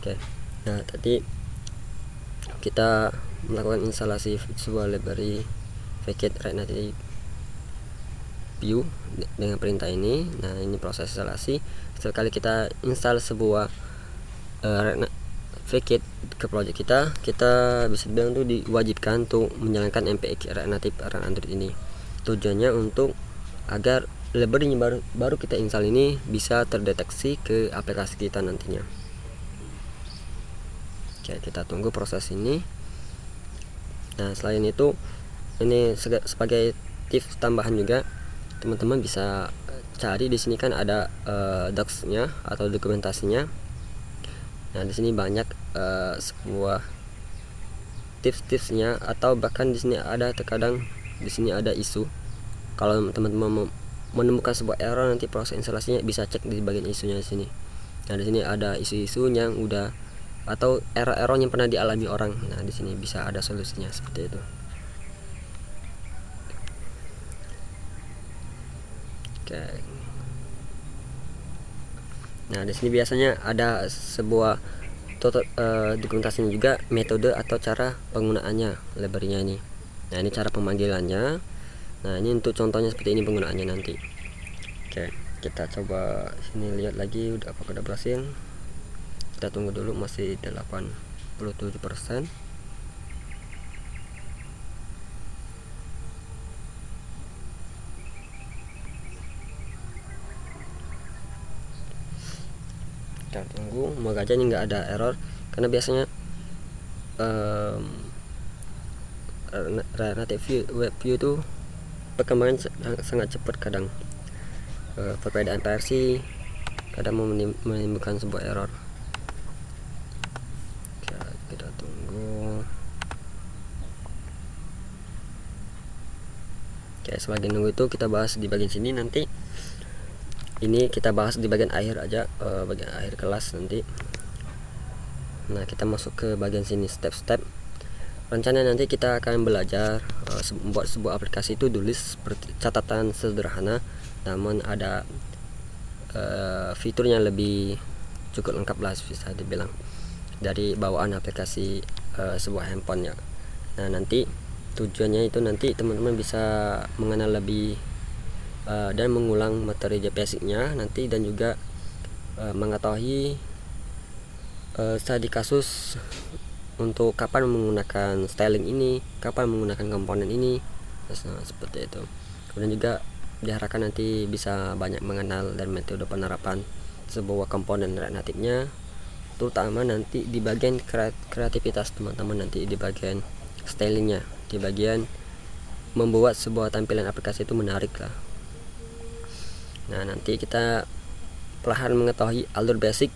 Oke. Nah, tadi kita melakukan instalasi sebuah library Vecate React Native View dengan perintah ini. Nah, ini proses instalasi. Setelah kali kita install sebuah Vecate ke project kita bisa bilang tuh diwajibkan untuk menjalankan npx React Native Android ini. Tujuannya untuk agar library yang baru kita install ini bisa terdeteksi ke aplikasi kita nantinya. Oke, kita tunggu proses ini. Nah, selain itu, ini sebagai tips tambahan juga, teman-teman bisa cari di sini kan ada docs-nya atau dokumentasinya. Nah, di sini banyak sebuah tips-tipsnya, atau bahkan di sini ada terkadang di sini ada isu. Kalau teman-teman menemukan sebuah error, nanti proses instalasinya bisa cek di bagian isunya di sini. Nah, di sini ada isu-isu yang udah atau error-error yang pernah dialami orang. Nah, di sini bisa ada solusinya seperti itu. Oke. Nah, di sini biasanya ada sebuah dokumentasinya juga, metode atau cara penggunaannya library-nya ini. Nah, ini cara pemanggilannya. Nah, ini untuk contohnya seperti ini penggunaannya nanti. Oke, kita coba sini lihat lagi apakah udah berhasil. Kita tunggu dulu, masih 87%. Kita tunggu, semoga aja ini nggak ada error, karena biasanya Native Web View itu perkembangan sangat cepat. Kadang perbedaan versi kadang menimbulkan sebuah error. Kita tunggu. Oke, sebagai nunggu itu kita bahas di bagian sini nanti. Ini kita bahas di bagian akhir aja, bagian akhir kelas nanti. Nah, kita masuk ke bagian sini, step-step. Rencana nanti kita akan belajar membuat sebuah aplikasi itu tulis seperti catatan sederhana, namun ada fiturnya lebih cukup lengkap lah, bisa dibilang, dari bawaan aplikasi sebuah handphone ya. Nah, nanti tujuannya itu nanti teman-teman bisa mengenal lebih dan mengulang materi basicnya nanti, dan juga mengetahui studi kasus untuk kapan menggunakan styling ini, kapan menggunakan komponen ini. Nah, seperti itu. Kemudian juga diharapkan nanti bisa banyak mengenal dan metode penerapan sebuah komponen React Native-nya, terutama nanti di bagian kreativitas teman-teman, nanti di bagian stylingnya, di bagian membuat sebuah tampilan aplikasi itu menarik lah. Nah, nanti kita perlahan mengetahui alur basic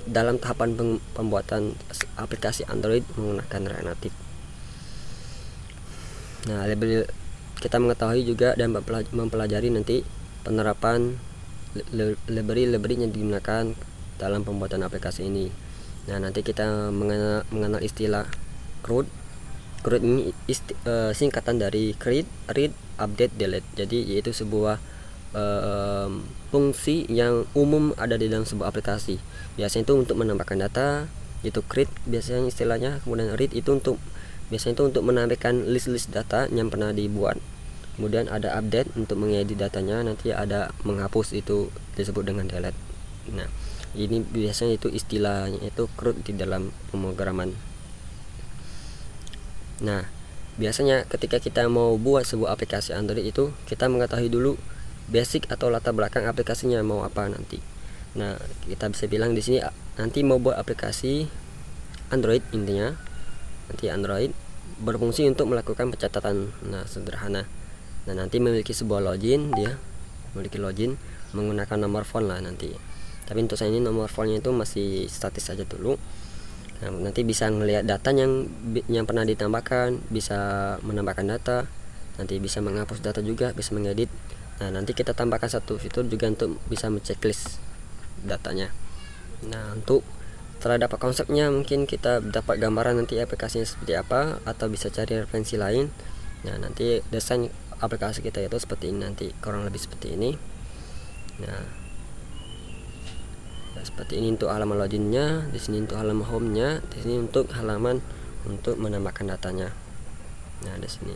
dalam tahapan pembuatan aplikasi Android menggunakan React Native. Nah, kita mengetahui juga dan mempelajari nanti penerapan library yang digunakan dalam pembuatan aplikasi ini. Nah, nanti kita mengenal istilah CRUD. CRUD ini singkatan dari create, read, update, delete. Jadi yaitu sebuah fungsi yang umum ada di dalam sebuah aplikasi. Biasanya itu untuk menambahkan data, itu create biasanya istilahnya. Kemudian read itu biasanya untuk menambahkan list-list data yang pernah dibuat. Kemudian ada update untuk mengedit datanya, nanti ada menghapus, itu disebut dengan delete. Nah, ini biasanya itu istilahnya itu CRUD di dalam pemrograman. Nah, biasanya ketika kita mau buat sebuah aplikasi Android itu kita mengetahui dulu basic atau latar belakang aplikasinya mau apa nanti. Nah, kita bisa bilang di sini nanti mau buat aplikasi Android, intinya nanti Android berfungsi untuk melakukan pencatatan. Nah, sederhana. Nah, nanti memiliki sebuah login, dia memiliki login menggunakan nomor phone lah nanti. Tapi untuk saya ini nomor phone-nya itu masih statis saja dulu. Nah, nanti bisa melihat data yang pernah ditambahkan, bisa menambahkan data, nanti bisa menghapus data juga, bisa mengedit. Nah, nanti kita tambahkan satu fitur juga untuk bisa menceklis datanya. Nah, untuk setelah dapat konsepnya, mungkin kita dapat gambaran nanti aplikasinya seperti apa, atau bisa cari referensi lain. Nah, nanti desain aplikasi kita itu seperti ini nanti, kurang lebih seperti ini. Nah, Nah, seperti ini untuk halaman loginnya, di sini untuk halaman home-nya, di sini untuk halaman untuk menambahkan datanya. Nah, di sini.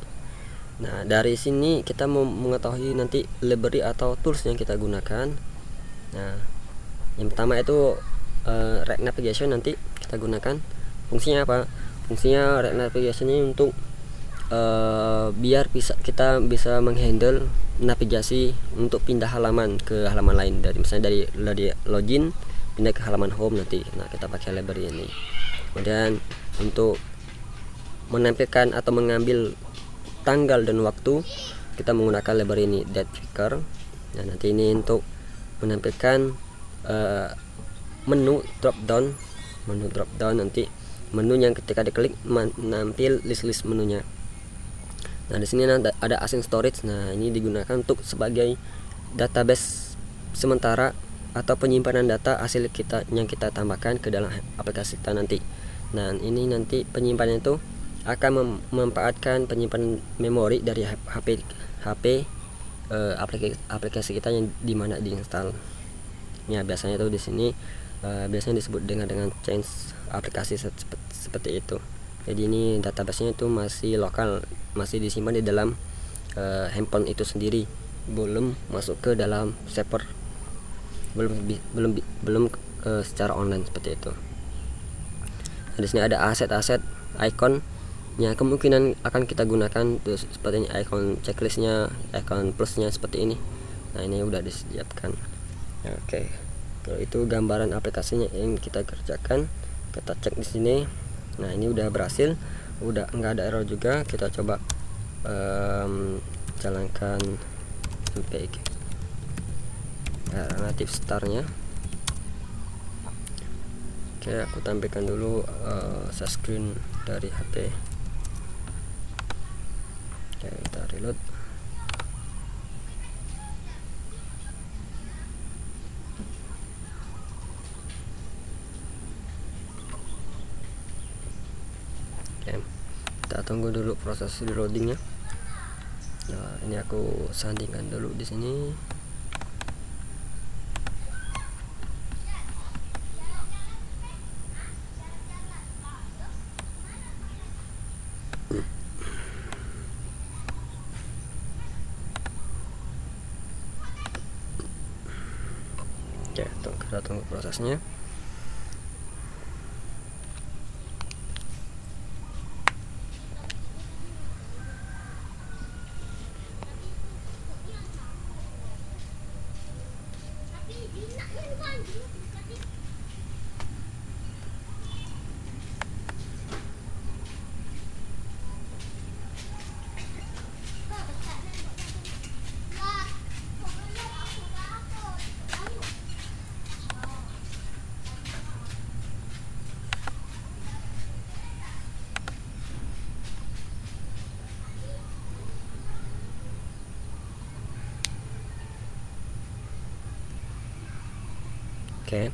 Nah, dari sini kita mau mengetahui nanti library atau tools yang kita gunakan. Nah, yang pertama itu Red Navigation nanti kita gunakan. Fungsinya apa? Fungsinya Red Navigation ini untuk biar kita bisa menghandle navigasi untuk pindah halaman ke halaman lain, dari misalnya dari login pindah ke halaman home nanti. Nah, kita pakai library ini. Kemudian untuk menampilkan atau mengambil tanggal dan waktu kita menggunakan library ini, date picker. Nah, nanti ini untuk menampilkan menu drop down nanti menu yang ketika diklik menampil list menunya. Nah, di sini ada async storage. Nah, ini digunakan untuk sebagai database sementara atau penyimpanan data hasil yang kita tambahkan ke dalam aplikasi kita nanti. Nah, ini nanti penyimpanan itu akan memanfaatkan penyimpanan memori dari HP aplikasi kita yang dimana diinstal. Ya, biasanya itu di sini biasanya disebut dengan change aplikasi seperti itu. Jadi ini database-nya itu masih lokal, masih disimpan di dalam handphone itu sendiri, belum masuk ke dalam server, belum secara online seperti itu. Nah, di sini ada aset icon yang kemungkinan akan kita gunakan tuh, seperti ini icon checklistnya, icon plusnya seperti ini. Nah, ini udah disiapkan. Oke. Kalau itu gambaran aplikasinya yang kita kerjakan, kita cek di sini. Nah, ini udah berhasil, udah nggak ada error juga. Kita coba jalankan sampai native startnya. Oke, aku tampilkan dulu share screen dari HP. Oke, kita reload. Oke, kita tunggu dulu proses reloadingnya. Nah, ini aku sandingkan dulu di sini. Oke, kita tunggu prosesnya. Oke,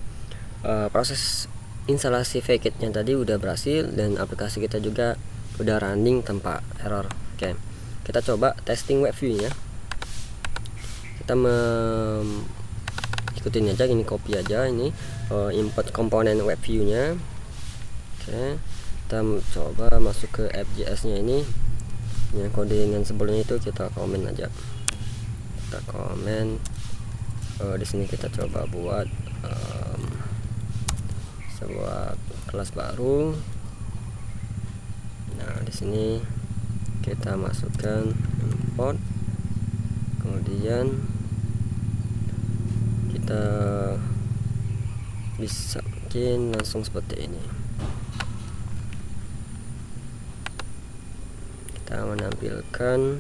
proses instalasi Fakit-nya tadi udah berhasil dan aplikasi kita juga udah running tanpa error. Oke, kita coba testing web view-nya. Kita ikutin aja, ini copy aja ini import komponen web view-nya. Oke, kita coba masuk ke FJS-nya ini. Yang codingan sebelumnya itu kita komen aja. Kita komen. Di sini kita coba buat sebuah kelas baru. Nah, di sini kita masukkan import, kemudian kita bisa bikin langsung seperti ini. Kita menampilkan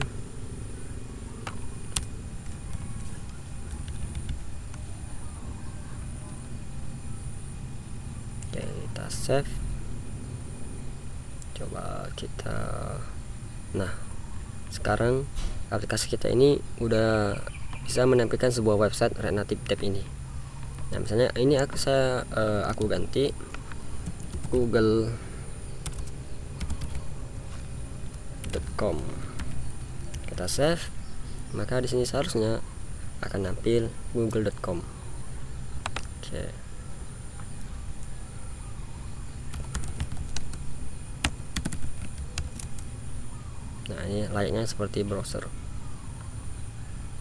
save. Coba kita, nah sekarang aplikasi kita ini udah bisa menampilkan sebuah website Red Native Tab ini. Nah, misalnya ini aku ganti google.com, kita save, maka di sini seharusnya akan nampil google.com. Oke, ini layaknya seperti browser.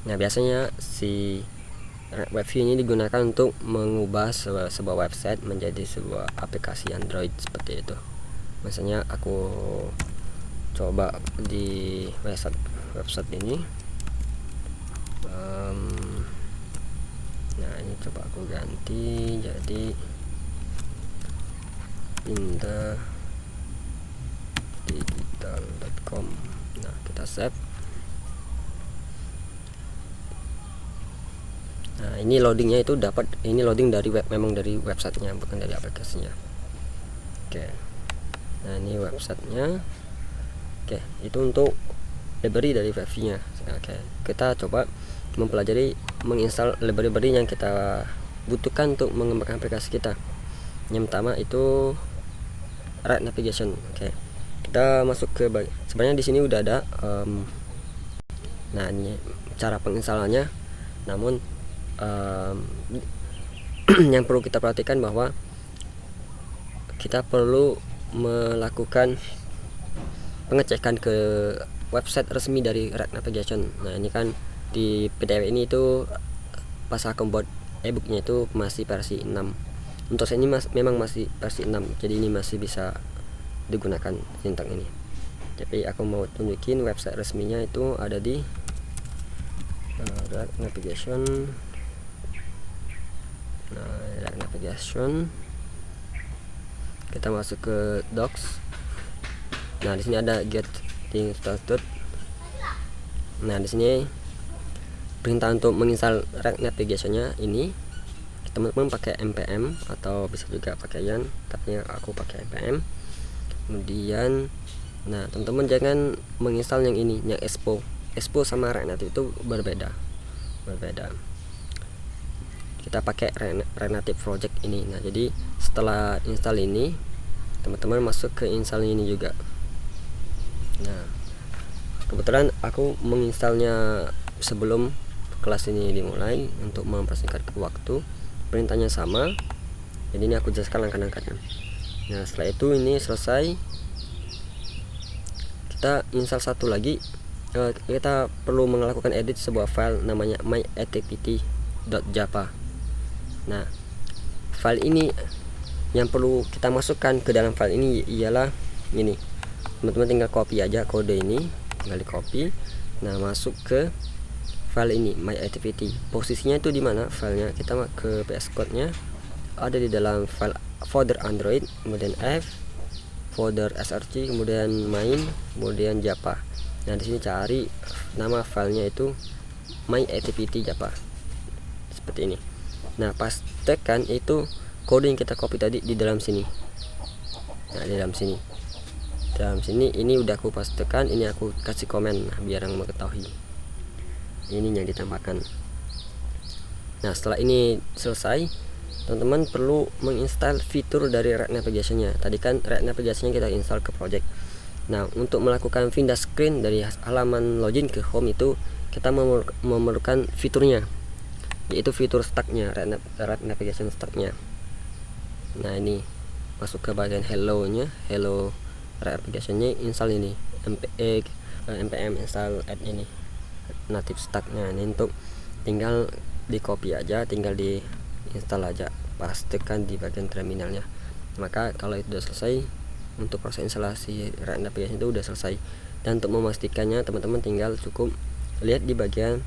Nah biasanya si web view ini digunakan untuk mengubah sebuah website menjadi sebuah aplikasi Android seperti itu. Misalnya aku coba di website ini. Nah ini coba aku ganti jadi pindadigital.com. Nah kita save. Nah ini loadingnya itu dapat, ini loading dari web, memang dari websitenya bukan dari aplikasinya. Oke, nah ini websitenya. Oke, itu untuk library dari web view-nya. Oke, kita coba mempelajari menginstal library yang kita butuhkan untuk mengembangkan aplikasi kita. Yang pertama itu Right Navigation. Oke, kita masuk ke sebenarnya di sini udah ada. Nah ini cara penginstalannya. Namun yang perlu kita perhatikan bahwa kita perlu melakukan pengecekan ke website resmi dari Right Navigation. Nah ini kan di PDF ini itu pas aku buat ebooknya itu masih versi 6. Untuk saya ini memang masih versi 6, jadi ini masih bisa digunakan sintang ini. Tapi aku mau tunjukin website resminya itu ada di Right Navigation. Nah Right Navigation, kita masuk ke docs. Nah di sini ada getting started. Nah di sini perintah untuk menginstal Right Navigation-nya ini teman-teman pakai npm atau bisa juga pakai yarn, tapi aku pakai npm. Kemudian nah teman-teman jangan menginstal yang ini, yang expo sama Right Native itu berbeda. Kita pakai Right Native project ini. Nah jadi setelah install ini teman-teman masuk ke install ini juga. Nah kebetulan aku menginstalnya sebelum kelas ini dimulai untuk mempersingkat waktu. Perintahnya sama, jadi ini aku jelaskan langkah-langkahnya. Nah setelah itu ini selesai, kita install satu lagi. Kita perlu melakukan edit sebuah file namanya myactivity.java. Nah file ini yang perlu kita masukkan ke dalam file ini ialah ini. Teman-teman tinggal copy aja kode ini, tinggal di copy. Nah masuk ke file ini myactivity. Posisinya itu di mana filenya? Kita ke VS Code-nya, ada di dalam file folder Android, kemudian F, folder src, kemudian main, kemudian Java. Nah di sini cari nama filenya itu myactivity Java seperti ini. Nah pastikan itu kode yang kita copy tadi di dalam sini. Nah di dalam sini ini udah aku pastikan, ini aku kasih komen biar yang mengetahui ini yang ditambahkan. Nah setelah ini selesai, teman-teman perlu menginstal fitur dari Right Navigation-nya. Tadi kan Right Navigation-nya kita install ke project. Nah untuk melakukan pindah screen dari halaman login ke home itu kita memerlukan fiturnya, yaitu fitur stack-nya, Right Navigation stack-nya. Nah ini masuk ke bagian hello-nya, hello Right Navigation-nya, install ini npm install add ini native stack-nya. Ini untuk tinggal di copy aja, tinggal di install aja, pastikan di bagian terminalnya. Maka kalau itu sudah selesai, untuk proses instalasi Right Navigation itu udah selesai. Dan untuk memastikannya teman-teman tinggal cukup lihat di bagian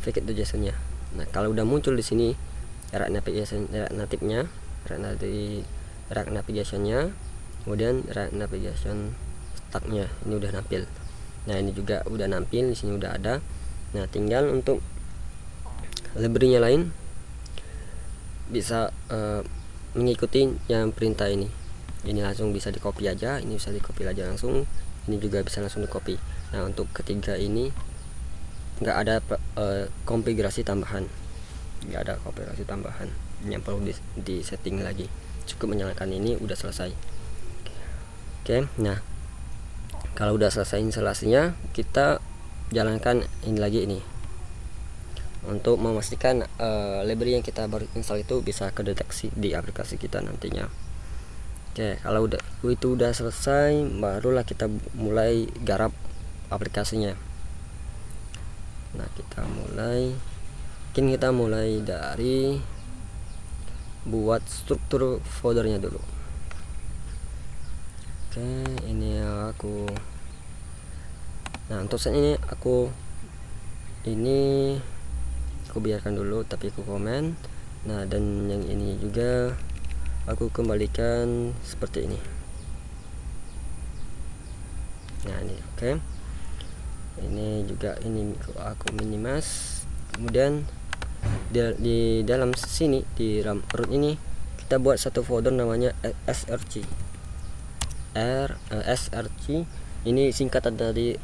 fake.json-nya. Nah kalau udah muncul di sini Right Navigation native-nya, Right Navigation-nya, kemudian Right Navigation stack-nya ini udah nampil. Nah ini juga udah nampil di sini, udah ada. Nah tinggal untuk library-nya lain bisa mengikuti yang perintah ini. Ini langsung bisa di copy aja, ini bisa di copy aja langsung, ini juga bisa langsung di copy. Nah untuk ketiga ini nggak ada konfigurasi tambahan, yang perlu di setting lagi. Cukup menyalakan ini udah selesai. Oke, nah kalau udah selesai instalasinya, kita jalankan ini lagi ini untuk memastikan library yang kita baru install itu bisa kedeteksi di aplikasi kita nantinya. Oke, kalau itu udah selesai, barulah kita mulai garap aplikasinya. Nah, kita mulai dari buat struktur foldernya dulu. Oke, ini aku. Nah, untuk saat ini aku biarkan dulu, tapi aku komen. Nah, dan yang ini juga aku kembalikan seperti ini. Nah, ini oke. Ini juga aku minimize. Kemudian di dalam sini di RAM root ini kita buat satu folder namanya src. src ini singkatan dari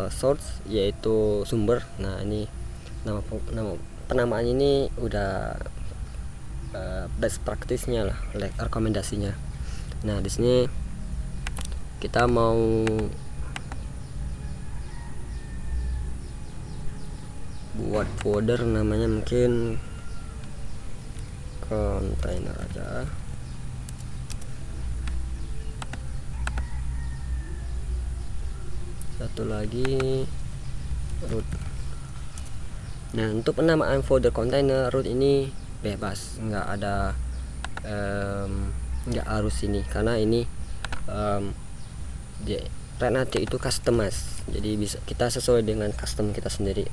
source, yaitu sumber. Nah, ini nama penamaan ini udah best practice-nya lah, rekomendasinya. Nah, di sini kita mau buat folder namanya mungkin container aja. Satu lagi root. Nah, untuk penamaan folder container root ini bebas, nggak harus ini, karena ini Renate itu customize, jadi bisa kita sesuai dengan custom kita sendiri.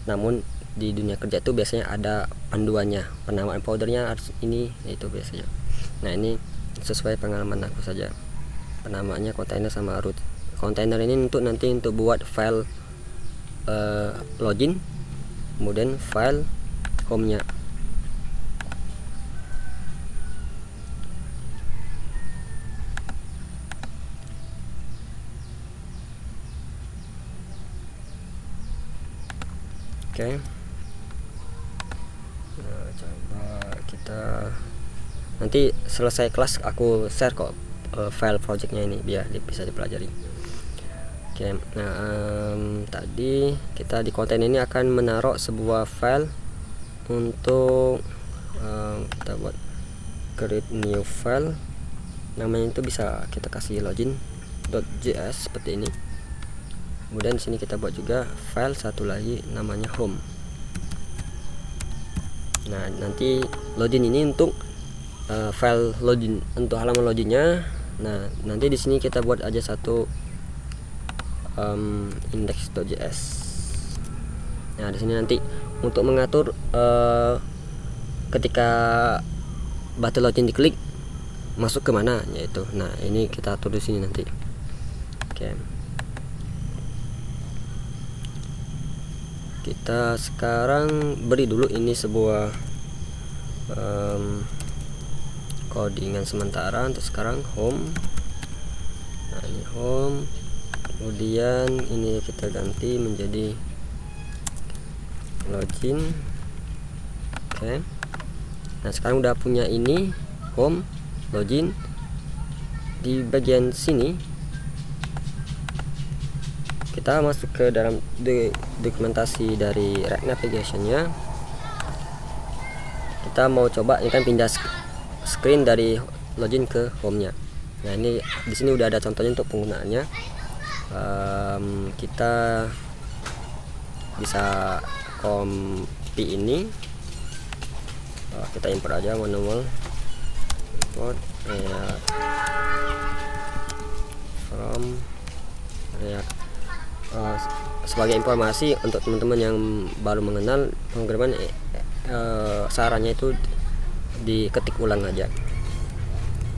Namun di dunia kerja itu biasanya ada panduannya, penamaan foldernya harus ini, itu biasanya. Nah, ini sesuai pengalaman aku saja, penamaannya container sama root. Container ini nanti untuk buat file login, kemudian file home-nya. Oke. Nah, coba kita nanti selesai kelas aku share kok file projectnya ini biar bisa dipelajari. Oke. Nah, tadi kita di konten ini akan menaruh sebuah file untuk kita buat create new file. Namanya itu bisa kita kasih login.js seperti ini. Kemudian di sini kita buat juga file satu lagi namanya home. Nah, nanti login ini untuk file login, untuk halaman loginnya. Nah, nanti di sini kita buat aja satu index.js. Nah, di sini nanti untuk mengatur ketika button login diklik masuk ke mana, yaitu. Nah, ini kita atur di sini nanti. Oke. Kita sekarang beri dulu ini sebuah codingan sementara untuk sekarang home. Nah, ini home, kemudian ini kita ganti menjadi login. Oke. Nah, sekarang udah punya ini home, login. Di bagian sini kita masuk ke dalam dokumentasi dari React Navigation-nya. Kita mau coba ini kan pindah screen dari login ke home-nya. Nah, ini di sini udah ada contohnya untuk penggunaannya. Kita bisa copy ini, kita import aja manual import from React. Sebagai informasi untuk teman-teman yang baru mengenal pemrograman, sarannya itu diketik ulang aja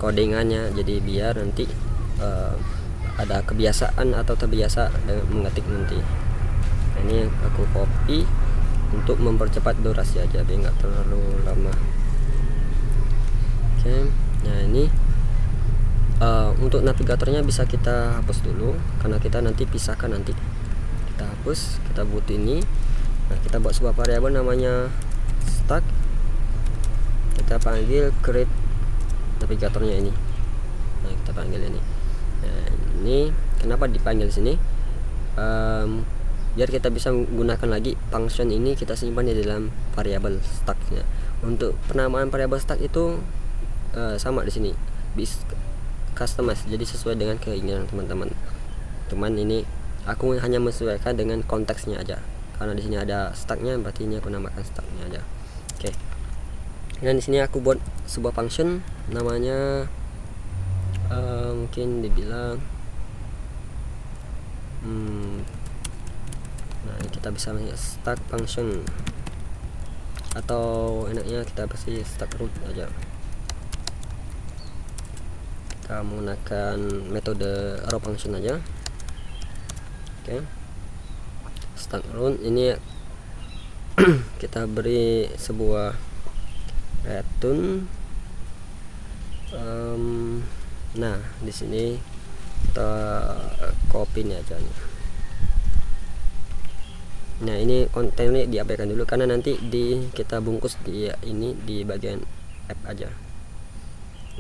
codingannya, jadi biar nanti ada kebiasaan atau terbiasa dengan mengetik nanti. Nah, ini aku copy untuk mempercepat durasi aja biar nggak terlalu lama. Oke. Nah, ini untuk navigatornya bisa kita hapus dulu karena kita nanti pisahkan nanti. Kita hapus, kita butuh ini. Nah, kita buat sebuah variabel namanya stack. Kita panggil create navigatornya ini. Nah, kita panggil ini. Nah, ini kenapa dipanggil sini? Biar kita bisa menggunakan lagi function ini, kita simpan di dalam variabel stacknya. Untuk penamaan variabel stack itu sama di sini. Customize, jadi sesuai dengan keinginan teman-teman. Cuman ini aku hanya menyesuaikan dengan konteksnya aja, karena di sini ada stacknya, berarti ini aku namakan stacknya aja. Oke. Dan di sini aku buat sebuah function namanya mungkin dibilang nah ini kita bisa stack function, atau enaknya kita kasih stack root aja. Kita menggunakan metode raw function aja. Oke. Stack root ini kita beri sebuah return. Nah di sini kita copy ini aja nih. Nah ini kontennya diabaikan dulu karena nanti kita bungkus di ini di bagian app aja.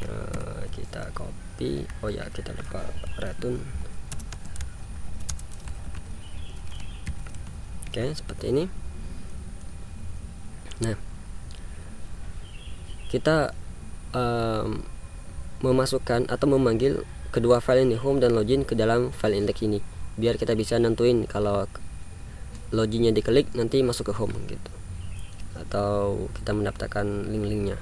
Nah kita copy, oh ya kita lupa return. Oke, seperti ini. Nah kita memasukkan atau memanggil kedua file ini, home dan login, ke dalam file index ini, biar kita bisa nentuin kalau loginnya diklik nanti masuk ke home gitu, atau kita mendaftarkan link-linknya.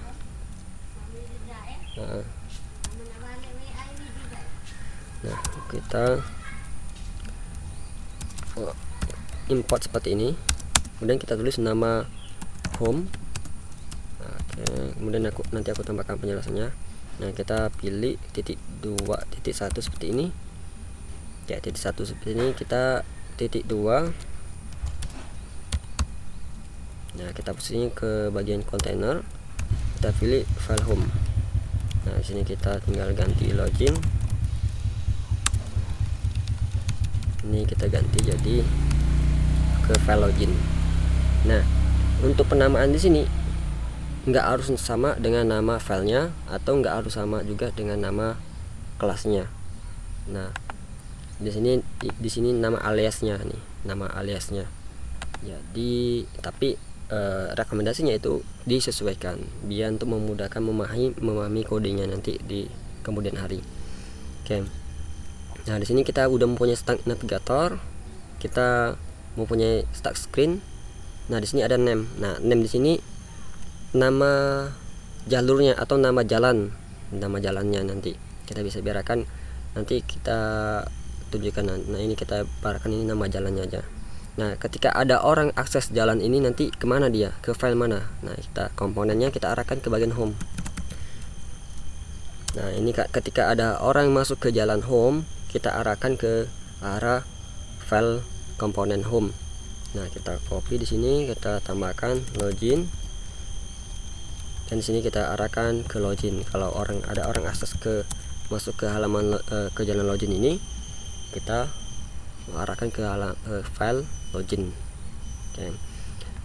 Nah kita import seperti ini, kemudian kita tulis nama home. Oke, kemudian nanti aku tambahkan penjelasannya. Nah kita pilih titik 2 titik 1 seperti ini ya, titik 1 seperti ini, kita titik 2. Nah kita posisinya ke bagian kontainer, kita pilih file home. Nah di sini kita tinggal ganti login, ini kita ganti jadi ke file login. Nah untuk penamaan di sini nggak harus sama dengan nama filenya, atau nggak harus sama juga dengan nama kelasnya. Nah di sini nama aliasnya nih, nama aliasnya. Jadi tapi rekomendasinya itu disesuaikan biar untuk memudahkan memahami kodenya nanti di kemudian hari. Oke. Nah di sini kita udah mempunyai stack navigator, kita mempunyai stack screen. Nah di sini ada name. Nah name di sini nama jalurnya atau nama jalannya nanti kita bisa biarkan, nanti kita tunjukkan. Nah ini kita biarkan ini nama jalannya aja. Nah ketika ada orang akses jalan ini nanti kemana dia, ke file mana. Nah kita komponennya kita arahkan ke bagian home. Nah ini ketika ada orang masuk ke jalan home, kita arahkan ke arah file komponen home. Nah kita copy di sini, kita tambahkan login, dan di sini kita arahkan ke login. Kalau ada orang akses masuk ke halaman ke jalan login ini, kita arahkan ke file login. Oke.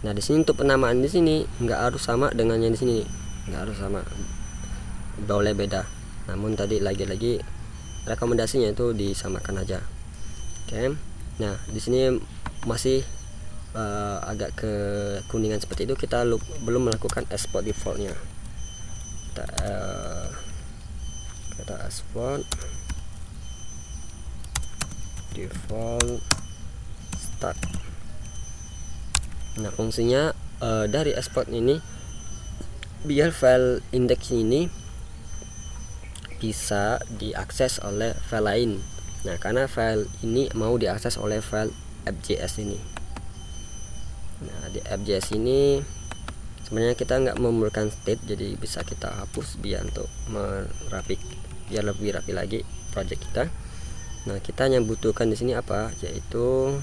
Nah di sini untuk penamaan di sini nggak harus sama dengan yang di sini, nggak harus sama, boleh beda. Namun tadi lagi-lagi rekomendasinya itu disamakan aja. Oke. Nah di sini masih agak ke kuningan seperti itu, kita belum melakukan export defaultnya. Kita export default start. Nah fungsinya dari export ini biar file index ini bisa diakses oleh file lain. Nah karena file ini mau diakses oleh file FJS ini. Nah di FJS ini sebenarnya kita nggak memerlukan state, jadi bisa kita hapus biar untuk biar lebih rapi lagi project kita. Nah kita yang butuhkan di sini apa, yaitu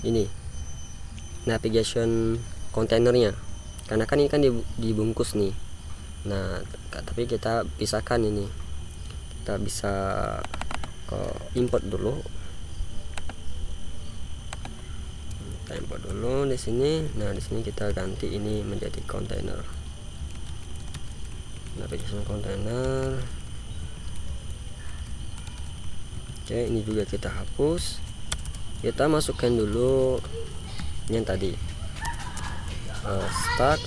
ini navigation containernya, karena kan ini kan dibungkus nih. Nah tapi kita pisahkan ini, kita bisa import dulu. Kita import dulu di sini. Nah di sini kita ganti ini menjadi container, navigation container. Oke, ini juga kita hapus. Kita masukkan dulu yang tadi stack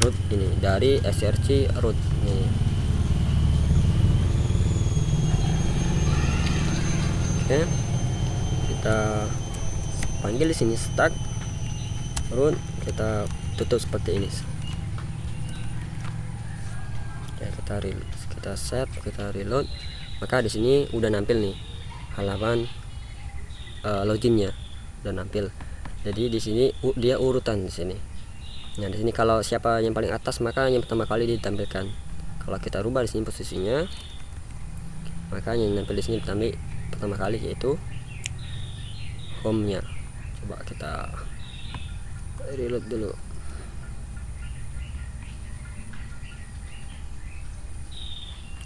root ini dari src root nih. Oke, kita panggil di sini start root, kita tutup seperti ini. Oke, kita save, kita reload, maka di sini udah nampil nih halaman loginnya udah nampil. Jadi di sini dia urutan di sini. Nah, di sini kalau siapa yang paling atas maka yang pertama kali ditampilkan. Kalau kita rubah di sini posisinya, maka yang nampil di sini pertama kali yaitu home-nya. Coba kita reload dulu.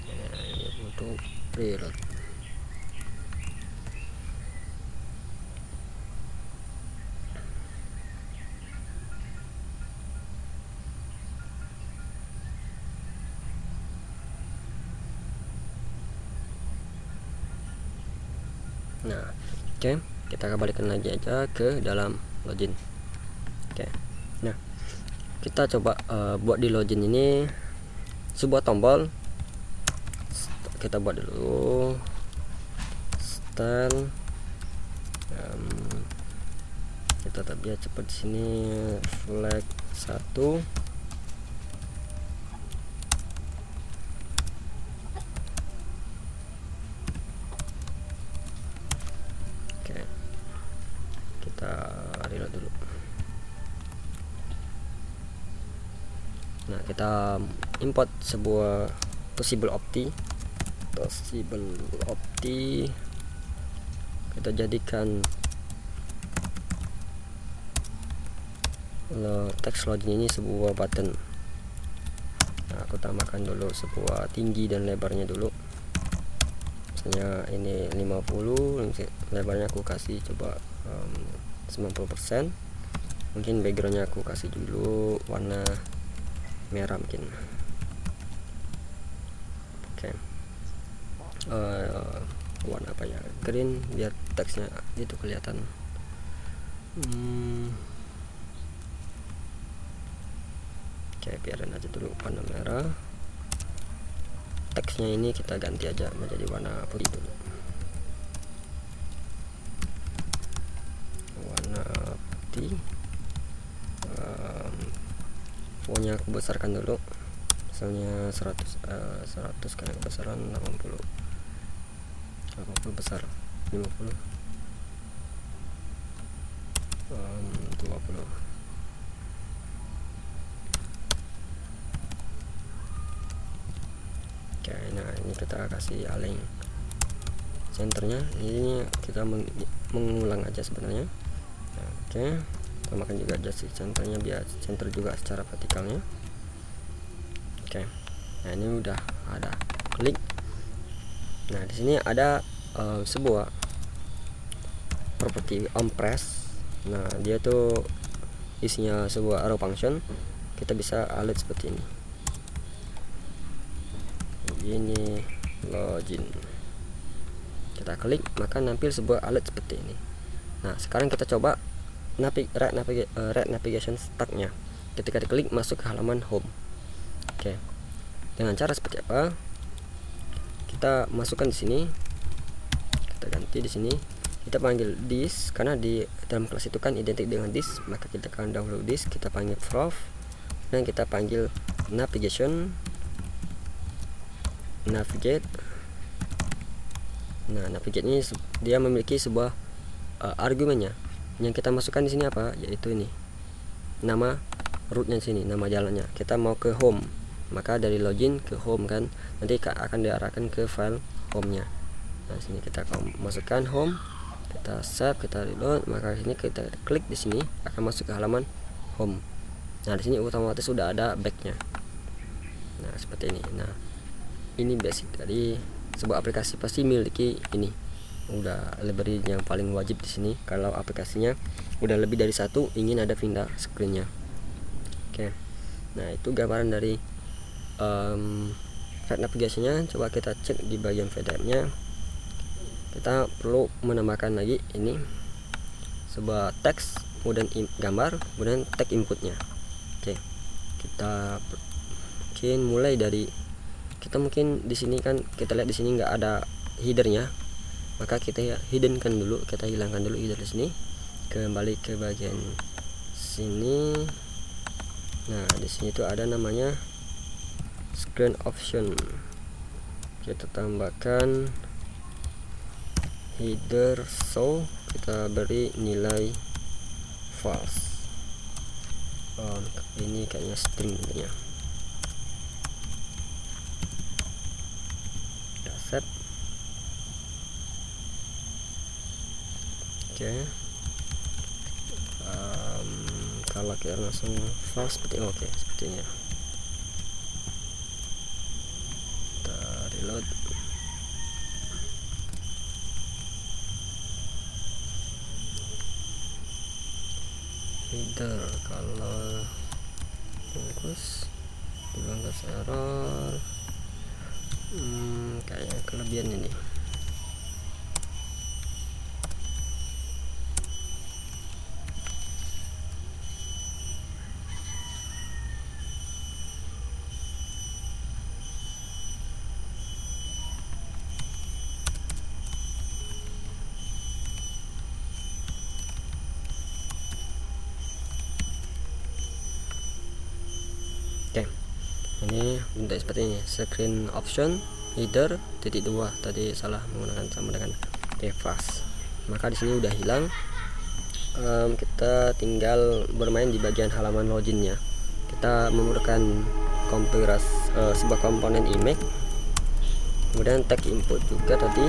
Nah, ini untuk reload. Nah, oke, kita kembalikan lagi aja ke dalam login. Oke, nah kita coba buat di login ini sebuah tombol. Kita buat dulu style, kita biar cepat di sini, flag 1. Kita reload dulu. Nah, kita import sebuah possible opti, kita jadikan text login ini sebuah button. Nah, aku tambahkan dulu sebuah tinggi dan lebarnya dulu, misalnya ini 50, lebarnya aku kasih coba 90%. Mungkin backgroundnya aku kasih dulu warna merah mungkin. Oke, warna apa ya, green, biar teksnya itu kelihatan. Oke, biarin aja dulu warna merah. Teksnya ini kita ganti aja menjadi warna putih dulu. Fontnya aku besarkan dulu, misalnya 100 karena kebesaran 80 besar, 50 20. Oke, nah ini kita kasih align centernya, ini kita mengulang aja sebenarnya. Nah, oke, tambahkan juga adjust centernya biar center juga secara vertikalnya. Oke, nah ini udah ada, klik. Nah, di sini ada sebuah property onPress. Nah, dia tuh isinya sebuah arrow function. Kita bisa alit seperti ini. Ini login. Kita klik, maka nampil sebuah alit seperti ini. Nah, sekarang kita coba red navigation startnya. Ketika diklik masuk ke halaman home. Oke, dengan cara seperti apa? Kita masukkan di sini, kita ganti di sini, kita panggil this, karena di dalam kelas itu kan identik dengan this, maka kita akan download this, kita panggil prof, dan kita panggil navigate. Nah, navigate ini dia memiliki sebuah argumennya. Yang kita masukkan di sini apa? Yaitu ini, nama rootnya sini, nama jalannya. Kita mau ke home, maka dari login ke home kan, nanti akan diarahkan ke file home-nya. Nah, sini kita akan masukkan home, kita save, kita reload, maka sini kita klik di sini akan masuk ke halaman home. Nah, di sini otomatis sudah ada backnya. Nah, seperti ini. Nah, ini basic dari sebuah aplikasi pasti memiliki ini. Udah library yang paling wajib di sini. Kalau aplikasinya udah lebih dari satu, ingin ada pindah screennya. Oke, nah itu gambaran dari red navigasinya. Coba kita cek di bagian PDF-nya. Kita perlu menambahkan lagi ini sebuah teks, kemudian gambar, kemudian tag inputnya. Oke, kita mungkin mulai dari, kita mungkin di sini kan kita lihat di sini nggak ada headernya, maka kita hiddenkan dulu, kita hilangkan dulu header di sini, kembali ke bagian sini. Nah di sini tuh ada namanya screen option, kita tambahkan header show, kita beri nilai false. Ini kayaknya string ya. Kita set. Oke. Kalau kita langsung false seperti seperti ini ya. Kita reload. Header kalau bungkus error, kayaknya kelebihan ini. Oke, ini bentuk seperti ini, screen option header titik 2, tadi salah menggunakan sama dengan canvas. Maka di sini udah hilang. Kita tinggal bermain di bagian halaman loginnya. Kita memerlukan konfigurasi sebuah komponen image, kemudian tag input juga tadi,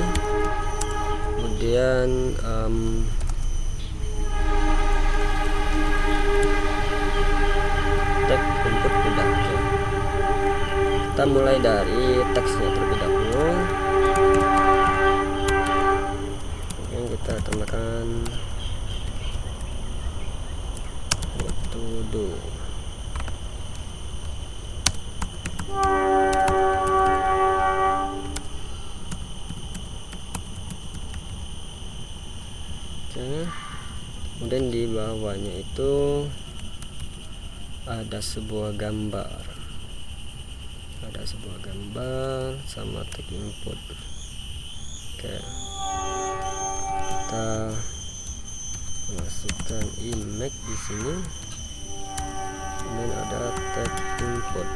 kemudian tag input udah. Oke. Kita mulai dari teksnya terlebih dahulu. Kemudian kita tambahkan to do. Oke. Kemudian di bawahnya itu ada sebuah gambar, sama tag input. Oke, kita masukkan image di sini, kemudian ada tag input.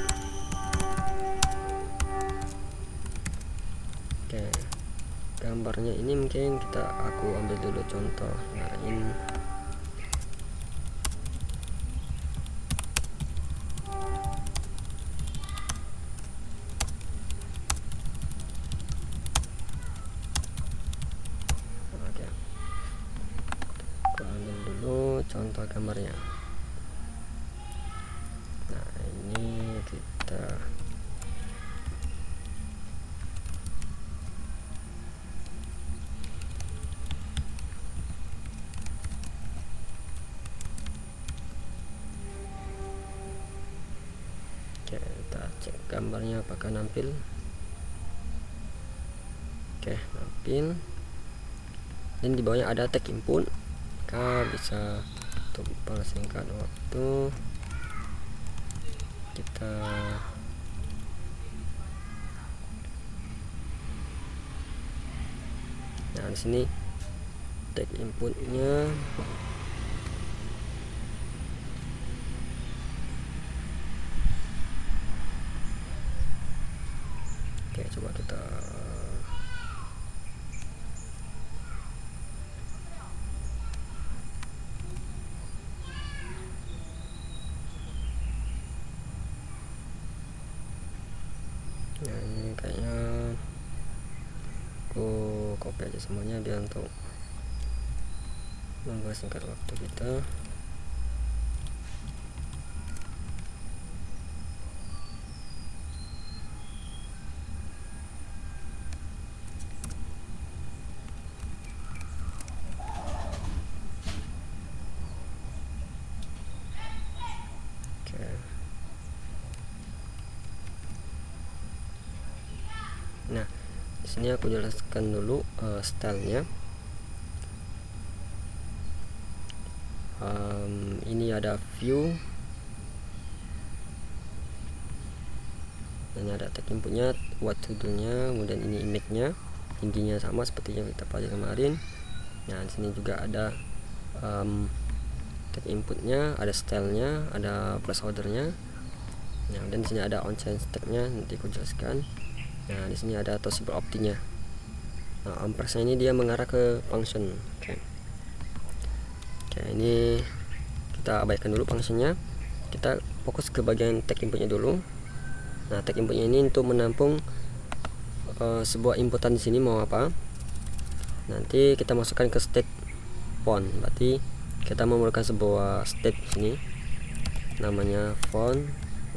Oke, gambarnya ini mungkin aku ambil dulu contoh lain. Contoh gambarnya. Nah ini kita cek gambarnya apakah nampil. Oke, nampil. Dan di bawahnya ada tag input, maka bisa untuk persingkat waktu kita di sini tag inputnya coba kita ini kayaknya aku copy aja semuanya biar untuk mempersingkat waktu kita. Nah, di sini aku jelaskan dulu stylenya. Ini ada view, dan ada tag inputnya, what to do nya, kemudian ini image nya. tingginya sama seperti yang kita pelajari kemarin. Nah di sini juga ada tag inputnya, ada stylenya, ada placeholdernya. Nah dan di sini ada on-change tag-nya, nanti aku jelaskan. Nah di sini ada toggleable optinya. Nah ampersnya ini dia mengarah ke function. Oke, ini kita abaikan dulu functionnya, kita fokus ke bagian tag inputnya dulu. Nah tag inputnya ini untuk menampung sebuah inputan di sini mau apa. Nanti kita masukkan ke state font, berarti kita memerlukan sebuah state di sini namanya font.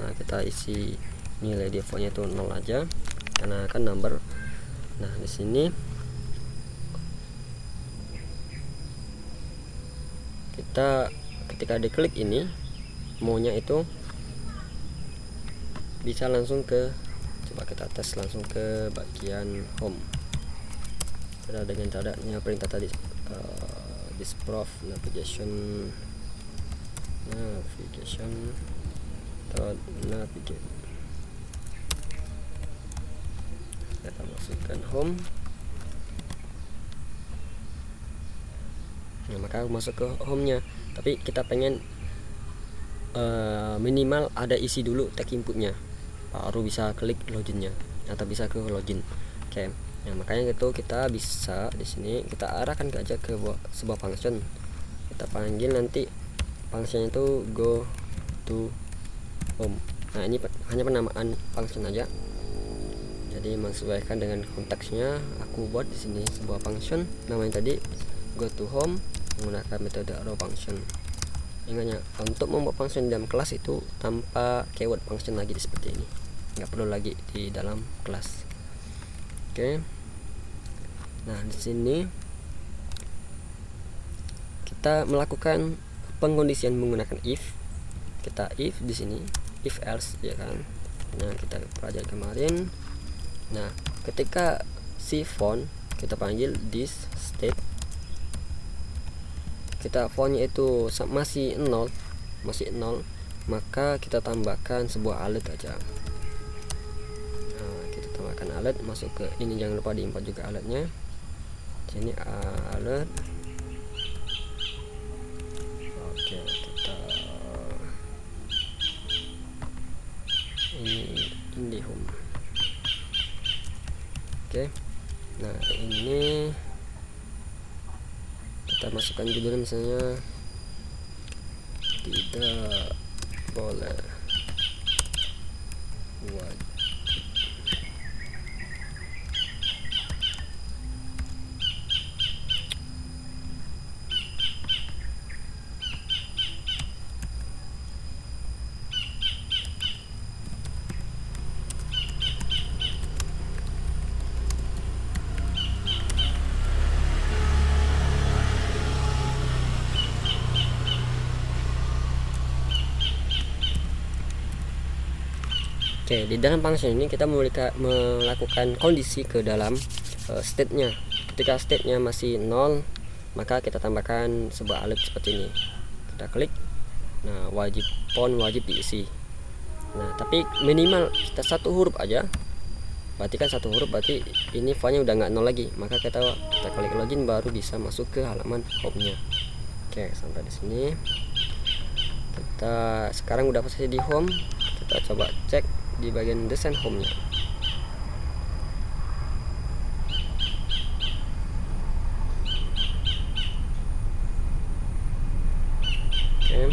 Nah kita isi nilai defaultnya itu 0 aja karena kan number. Nah di sini kita ketika diklik ini maunya itu bisa langsung ke, coba kita tes langsung ke bagian home. Ada dengan caranya perintah tadi, this prof navigation navigate. Kita masukkan home. Nah maka masuk ke home nya, tapi kita pengen minimal ada isi dulu tag inputnya baru bisa klik loginnya atau bisa ke login. Oke, nah makanya itu kita bisa di sini kita arahkan aja ke sebuah function. Kita panggil nanti function itu go to home. Nah ini hanya penamaan function aja, jadi menyesuaikan dengan konteksnya. Aku buat di sini sebuah function namanya tadi go to home menggunakan metode arrow function. Ingatnya untuk membuat function dalam kelas itu tanpa keyword function lagi seperti ini, nggak perlu lagi di dalam kelas. Oke. Nah di sini kita melakukan pengkondisian menggunakan if. Kita if di sini, if else ya kan. Nah kita pelajari kemarin. Nah ketika si font kita panggil this state, kita fontnya itu masih 0, maka kita tambahkan sebuah alert aja. Nah, kita tambahkan alert, masuk ke ini, jangan lupa diimport juga alertnya. Sini alert. Oke, kita ini home. Oke. Nah, ini kita masukkan judulnya misalnya tidak boleh wajib. Oke, di dalam function ini kita melakukan kondisi ke dalam state-nya. Ketika state-nya masih 0, maka kita tambahkan sebuah alert seperti ini. Kita klik. Nah, font wajib diisi. Nah, tapi minimal kita satu huruf aja. Berarti kan satu huruf, berarti ini fontnya udah nggak 0 lagi. Maka kita klik login baru bisa masuk ke halaman home-nya. Oke, sampai di sini. Kita sekarang udah posisi di home. Kita coba cek di bagian desain home-nya. Oke.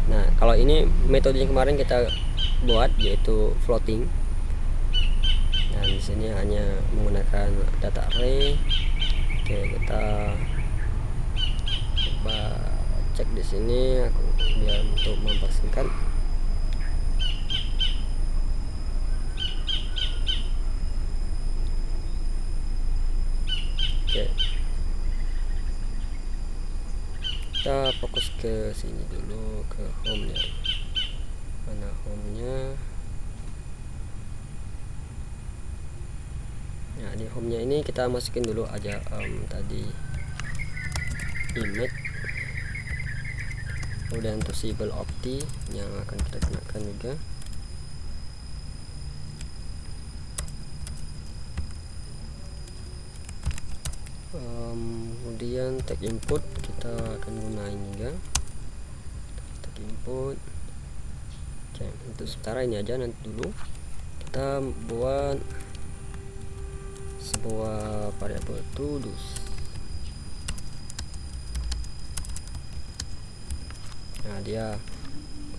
Nah, kalau ini metode yang kemarin kita buat yaitu floating. Dan di sini hanya menggunakan data array. Oke, kita coba cek di sini aku biar untuk mempersingkat. Oke, kita fokus ke sini dulu, ke home-nya. Mana home-nya? Nah di home-nya ini kita masukin dulu aja tadi image, kemudian toggleable opti yang akan kita gunakan juga. Kemudian tag input kita akan gunain juga tag input. Oke, untuk sementara ini aja, nanti dulu kita buat sebuah variabel to-dos. Nah, dia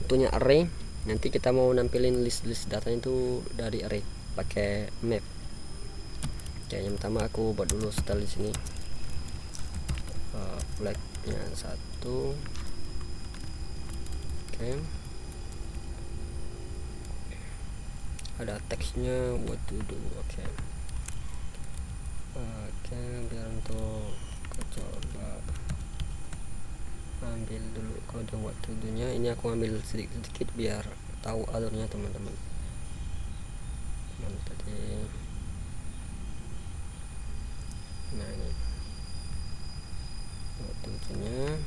bentuknya array. Nanti kita mau nampilin list datanya itu dari array pakai map. Oke, yang pertama aku buat dulu style di sini. Flagnya 1. Oke. Ada teksnya what to do. Oke, biar untuk coba ambil dulu kode what to do nya. Ini aku ambil sedikit biar tahu alurnya teman-teman. Tadi, nah ini what to do nya.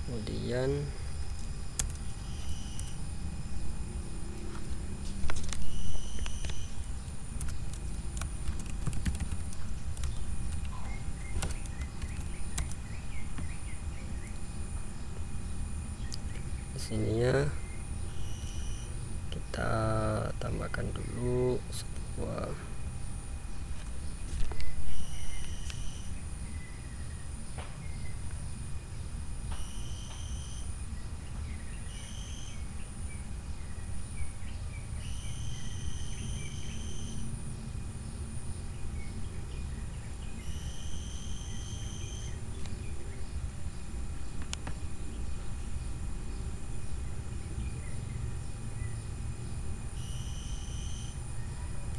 Kemudian sininya kita tambahkan dulu sebuah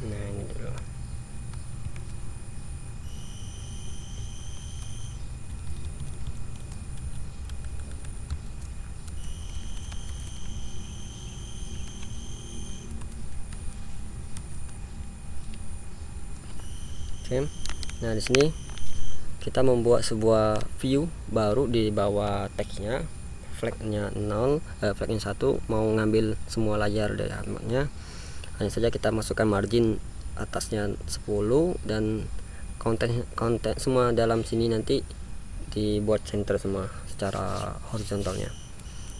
ini dulu. Oke. Nah, di sini kita membuat sebuah view baru di bawah teksnya. Flagnya 0, flagnya 1, mau ngambil semua layar dari alamatnya. Hanya saja kita masukkan margin atasnya 10 dan konten semua dalam sini nanti dibuat center semua secara horizontalnya.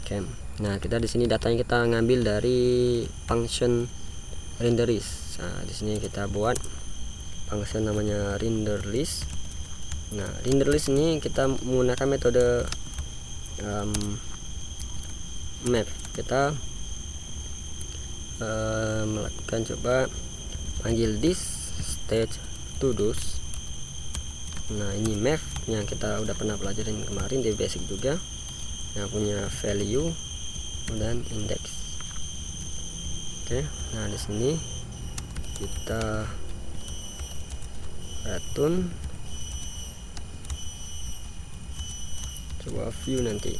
Oke. Nah, kita di sini datanya kita ngambil dari function render list. Nah, di sini kita buat function namanya render list. Nah, render list ini kita menggunakan metode map. Kita melakukan coba panggil this stage to-dos. Nah, ini map yang kita udah pernah pelajarin kemarin di basic juga, yang punya value dan index. Oke, nah di sini kita return coba view nanti.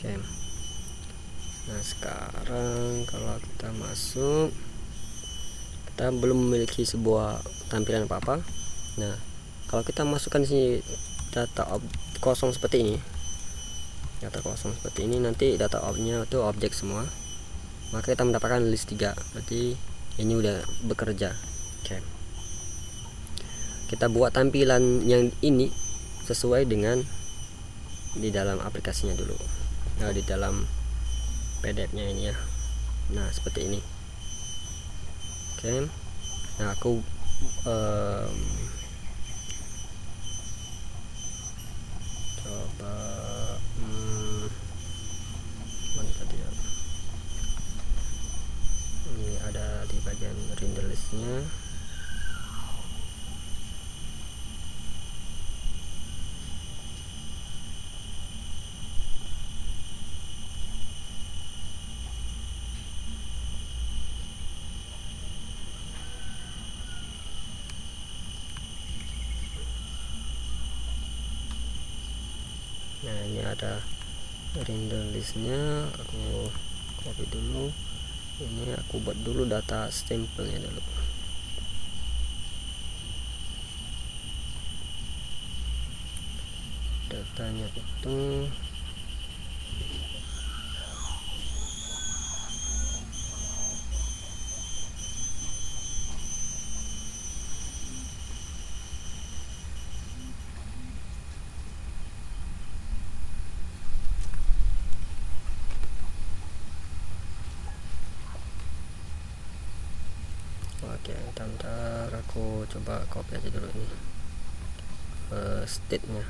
Oke. Nah, sekarang kalau kita masuk, kita belum memiliki sebuah tampilan apa-apa. Nah, kalau kita masukkan di sini data kosong seperti ini, nanti data objeknya itu objek semua, maka kita mendapatkan list 3. Berarti ini udah bekerja. Oke. Kita buat tampilan yang ini sesuai dengan di dalam aplikasinya dulu. Nah, di dalam PDF-nya ini ya. Nah, seperti ini. Oke. Nah, aku coba mana tadi ya? Ini ada di bagian render listnya. Nah, ini ada render listnya, aku copy dulu. Ini aku buat dulu data stempelnya dulu. Datanya itu oke, bentar aku coba copy aja dulu ini state-nya.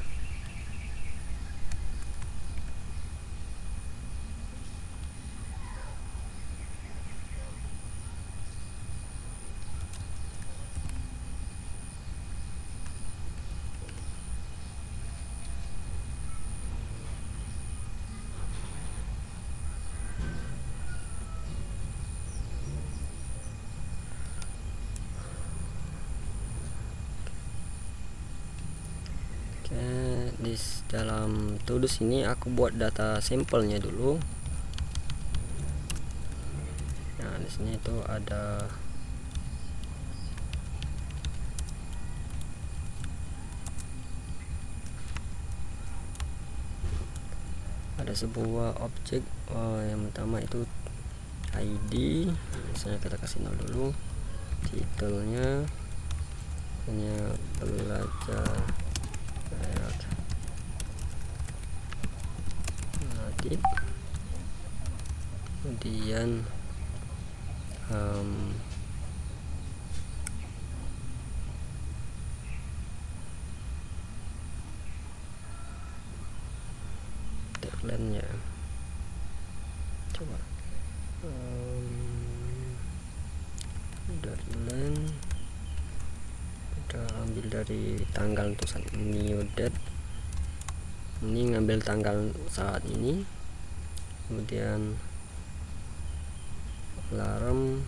Di dalam Todoist ini aku buat data sampelnya dulu. Nah, di sini itu ada sebuah objek. Yang pertama itu ID, misalnya kita kasih 0 dulu. Titelnya hanya belajar natif, kemudian tagline-nya coba deadline udah ambil dari tanggal tulisan new date, ini ngambil tanggal saat ini, kemudian alarm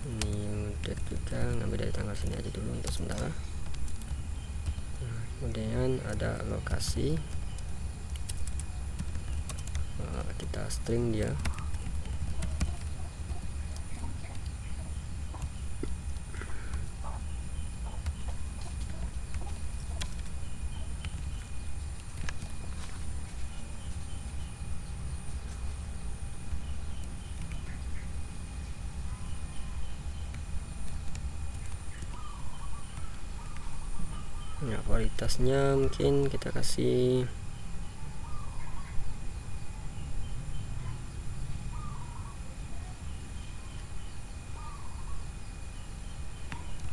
new date juga ngambil dari tanggal sini aja dulu untuk sementara. Kemudian ada lokasi, kita string dia. Ya, kualitasnya mungkin kita kasih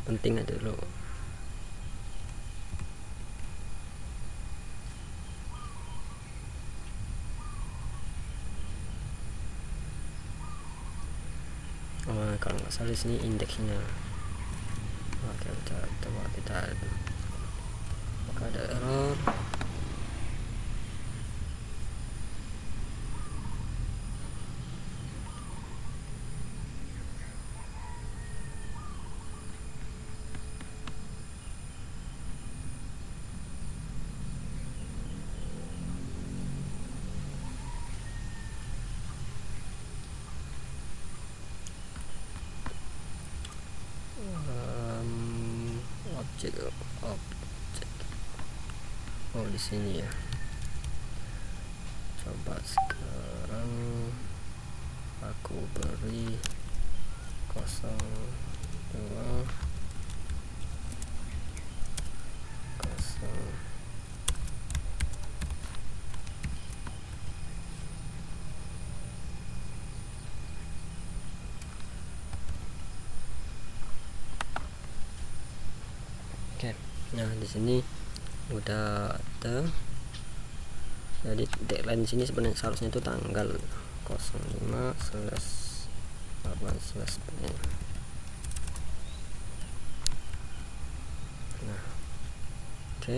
penting aja dulu. Kalau nggak salah sini indeksnya. Oke, kita ada error. Objek di sini ya. Coba sekarang aku beri 02 0. Oke, nah di sini udah ada. Jadi deadline di sini sebenarnya seharusnya itu tanggal 05/8/. Nah, oke.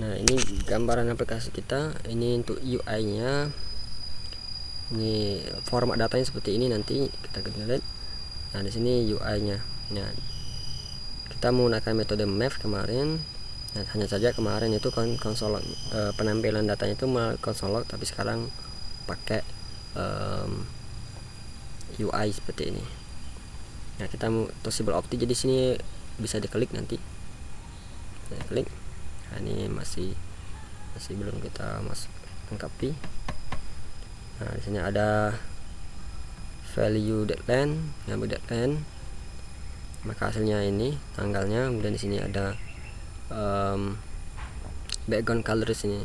Nah, ini gambaran aplikasi kita. Ini untuk UI-nya. Ini format datanya seperti ini, nanti kita lihat. Nah, di sini UI-nya. Nah, kita menggunakan metode map kemarin. Nah, hanya saja kemarin itu konsol penampilan datanya itu melalui konsolog, tapi sekarang pakai UI seperti ini. Nah, kita mau toggable opti, jadi sini bisa diklik nanti. Saya klik. Nah, ini masih belum kita lengkapi. Nah, di sini ada value deadline, ngambil deadline, maka hasilnya ini tanggalnya. Kemudian di sini ada background color di sini.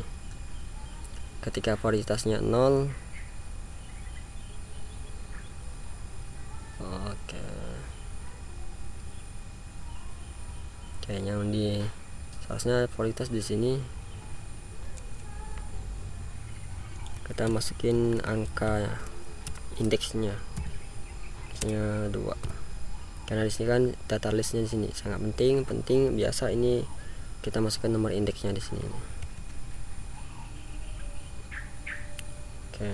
Ketika varietasnya 0, oke, kayaknya di seharusnya varietas di sini kita masukin angka indeksnya, misalnya 2, karena di sini kan data listnya di sini sangat penting. Biasa ini kita masukkan nomor indeksnya di sini. Oke.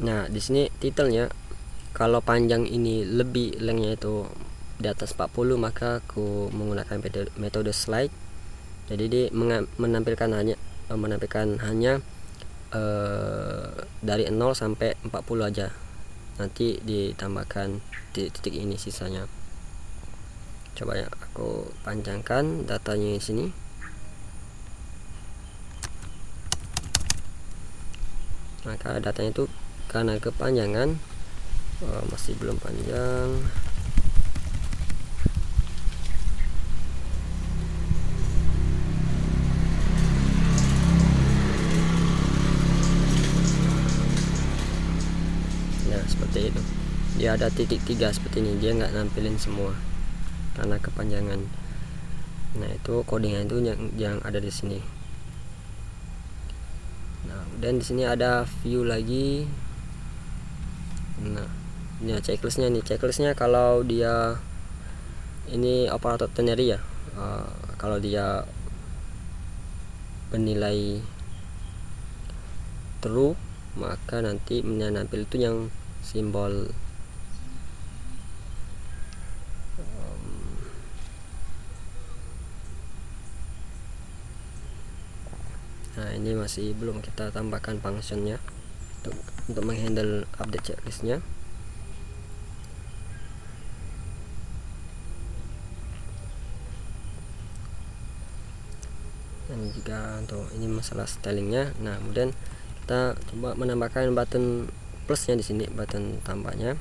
Nah, di sini titelnya, kalau panjang ini lebih lengthnya itu di atas 40, maka aku menggunakan metode slide. Jadi dia menampilkan hanya dari 0 sampai 40 aja. Nanti ditambahkan titik ini sisanya. Coba ya, aku panjangkan datanya di sini. Maka datanya itu karena kepanjangan masih belum panjang. Nah, seperti itu. Dia ada titik 3 seperti ini, dia nggak nampilin semua karena kepanjangan. Nah, itu codingnya itu yang ada di sini. Nah, dan di sini ada view lagi. Nah, ini checklistnya kalau dia ini operator ternary ya, kalau dia bernilai true, maka nanti menampil itu yang simbol nah, ini masih belum kita tambahkan functionnya untuk menghandle update checklistnya. Dan juga untuk ini masalah stylingnya. Nah, kemudian kita coba menambahkan button plusnya di sini, button tambahnya.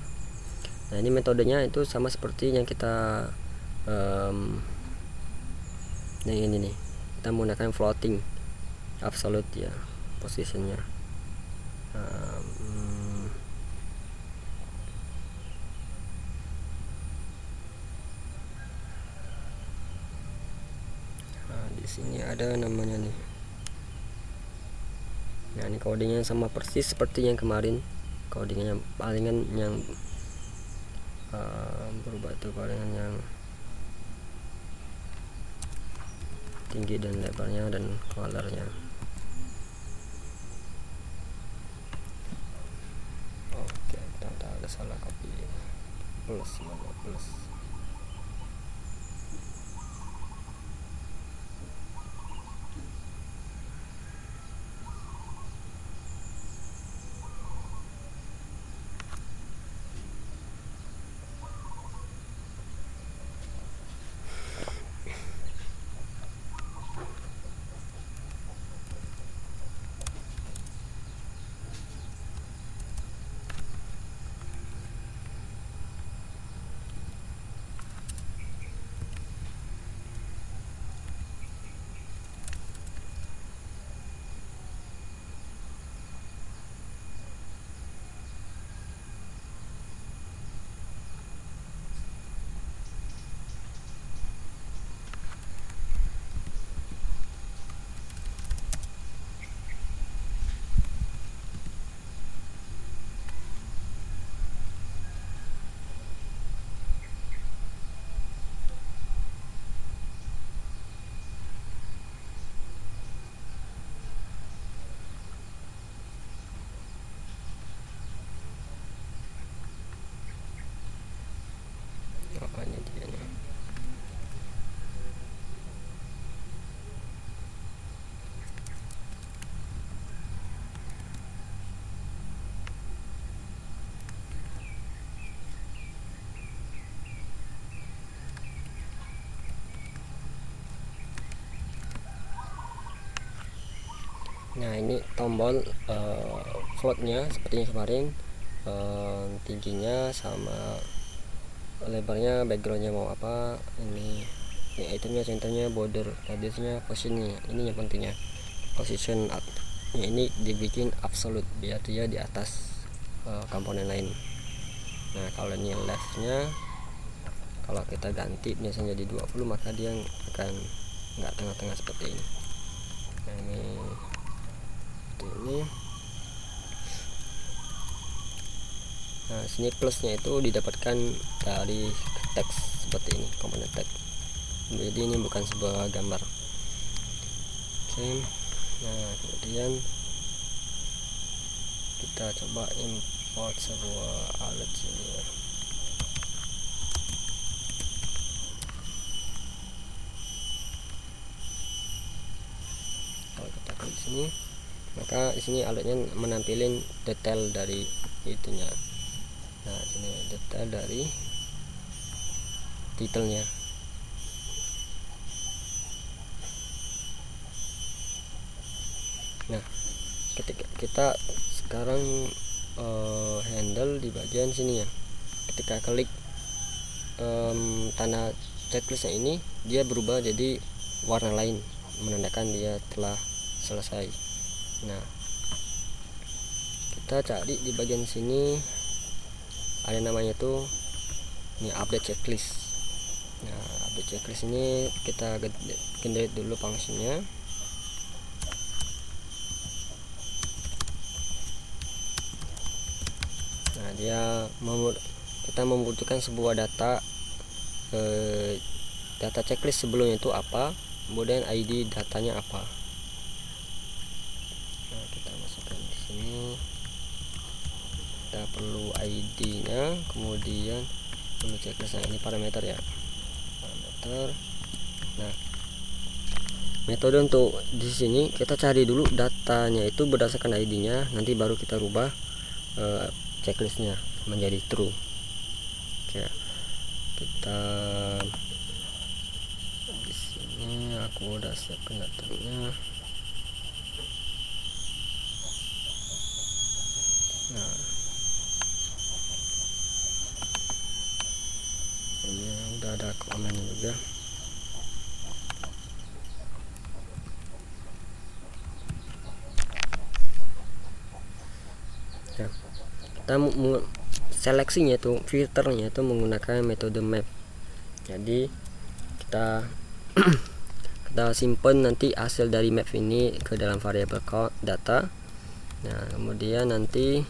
Nah, ini metodenya itu sama seperti yang kita yang ini nih, kita menggunakan floating absolute ya posisinya. Nah, di sini ada namanya nih. Nah, ini codingnya sama persis seperti yang kemarin. Codingnya yang palingan yang berubah tuh, palingan yang tinggi dan lebarnya dan colornya. Oke, kita ada salah copy plus. Nah ini tombol floatnya seperti yang kemarin, tingginya sama lebarnya, backgroundnya mau apa, ini itemnya, centernya, border radiusnya, positionnya. Ini yang pentingnya, position ya, ini dibikin absolute biar dia di atas komponen lain. Nah kalau ini leftnya, kalau kita ganti biasanya jadi 20, maka dia akan nggak tengah-tengah seperti ini. Nah ini seperti ini. Nah sini plusnya itu didapatkan dari teks seperti ini, komponen teks. Jadi ini bukan sebuah gambar. Oke. Nah kemudian kita coba import sebuah alat sini ya. Kalau kita klik sini, maka di sini alatnya menampilkan detail dari itunya. Nah sini detail dari titelnya. Nah ketika kita sekarang handle di bagian sini ya, ketika klik tanda checklistnya ini, dia berubah jadi warna lain, menandakan dia telah selesai. Nah kita cari di bagian sini, ada namanya tuh ini update checklist. Nah update checklist ini kita generate dulu fungsinya. Nah dia kita membutuhkan sebuah data checklist sebelumnya itu apa, kemudian ID datanya apa. Nah kita masukkan di sini, kita perlu ID-nya, kemudian perlu checklistnya. Ini parameter ya, parameter. Nah metode untuk di sini kita cari dulu datanya itu berdasarkan ID-nya, nanti baru kita rubah checklistnya menjadi true. Oke, kita di sini aku udah siapkan datanya. Nah ini udah ada komen juga. Nah, kita seleksinya itu, filternya itu menggunakan metode map. Jadi kita kita simpan nanti hasil dari map ini ke dalam variabel data. Nah kemudian nanti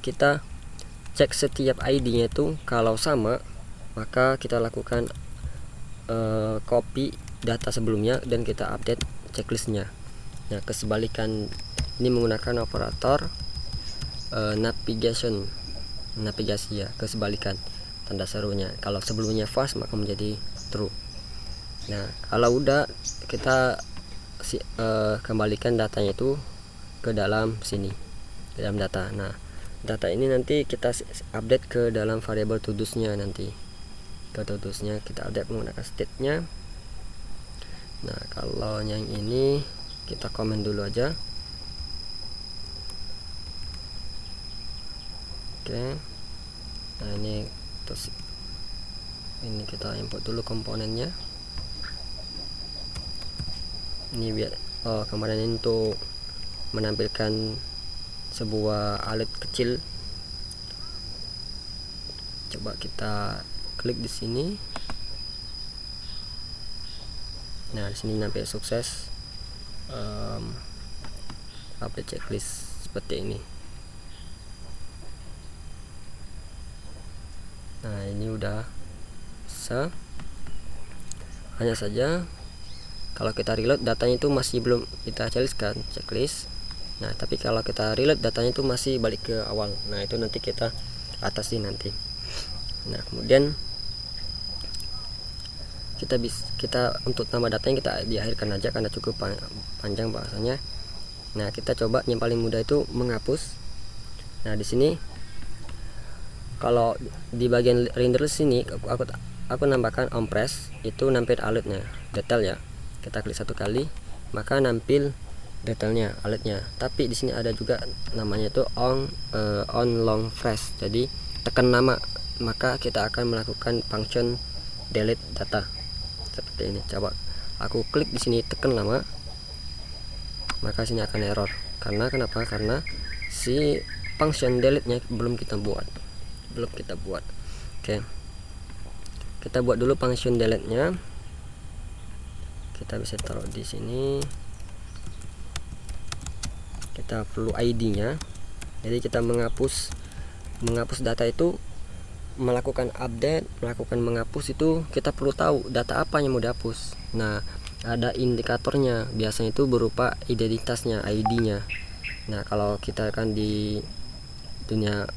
kita cek setiap ID-nya itu, kalau sama maka kita lakukan copy data sebelumnya dan kita update checklistnya. Nah kesebalikan ini menggunakan operator navigasi ya, kesebalikan tanda serunya. Kalau sebelumnya false maka menjadi true. Nah kalau udah, kita kembalikan datanya itu ke dalam sini, ke dalam data. Nah data ini nanti kita update ke dalam variabel to-dos-nya, nanti ke to-dos-nya kita update menggunakan state-nya. Nah kalau yang ini kita komen dulu aja. Oke. Nah ini terus ini kita import dulu komponennya. Ini biar kemarin ini untuk menampilkan sebuah alat kecil. Coba kita klik di sini. Nah di sini nampil sukses update checklist seperti ini. Nah ini udah bisa. Hanya saja kalau kita reload datanya itu masih belum kita checklistkan checklist. Nah tapi kalau kita reload datanya itu masih balik ke awal. Nah itu nanti kita atasi nanti. Nah kemudian kita untuk tambah datanya kita diakhirkan aja karena cukup panjang bahasanya. Nah kita coba yang paling mudah itu menghapus. Nah di sini kalau di bagian render sini aku nambahkan onPress, itu nampil alertnya detail ya. Kita klik satu kali maka nampil detailnya alertnya. Tapi di sini ada juga namanya itu on long press, jadi tekan nama maka kita akan melakukan function delete data seperti ini. Coba aku klik di sini tekan lama, maka sini akan error. Karena kenapa? Karena si function delete nya belum kita buat. Oke, kita buat dulu function delete nya. Kita bisa taruh di sini. Kita perlu ID nya, jadi kita menghapus data itu, melakukan update, menghapus itu kita perlu tahu data apa yang mau dihapus. Nah, ada indikatornya, biasanya itu berupa identitasnya, ID-nya. Nah, kalau kita kan di dunia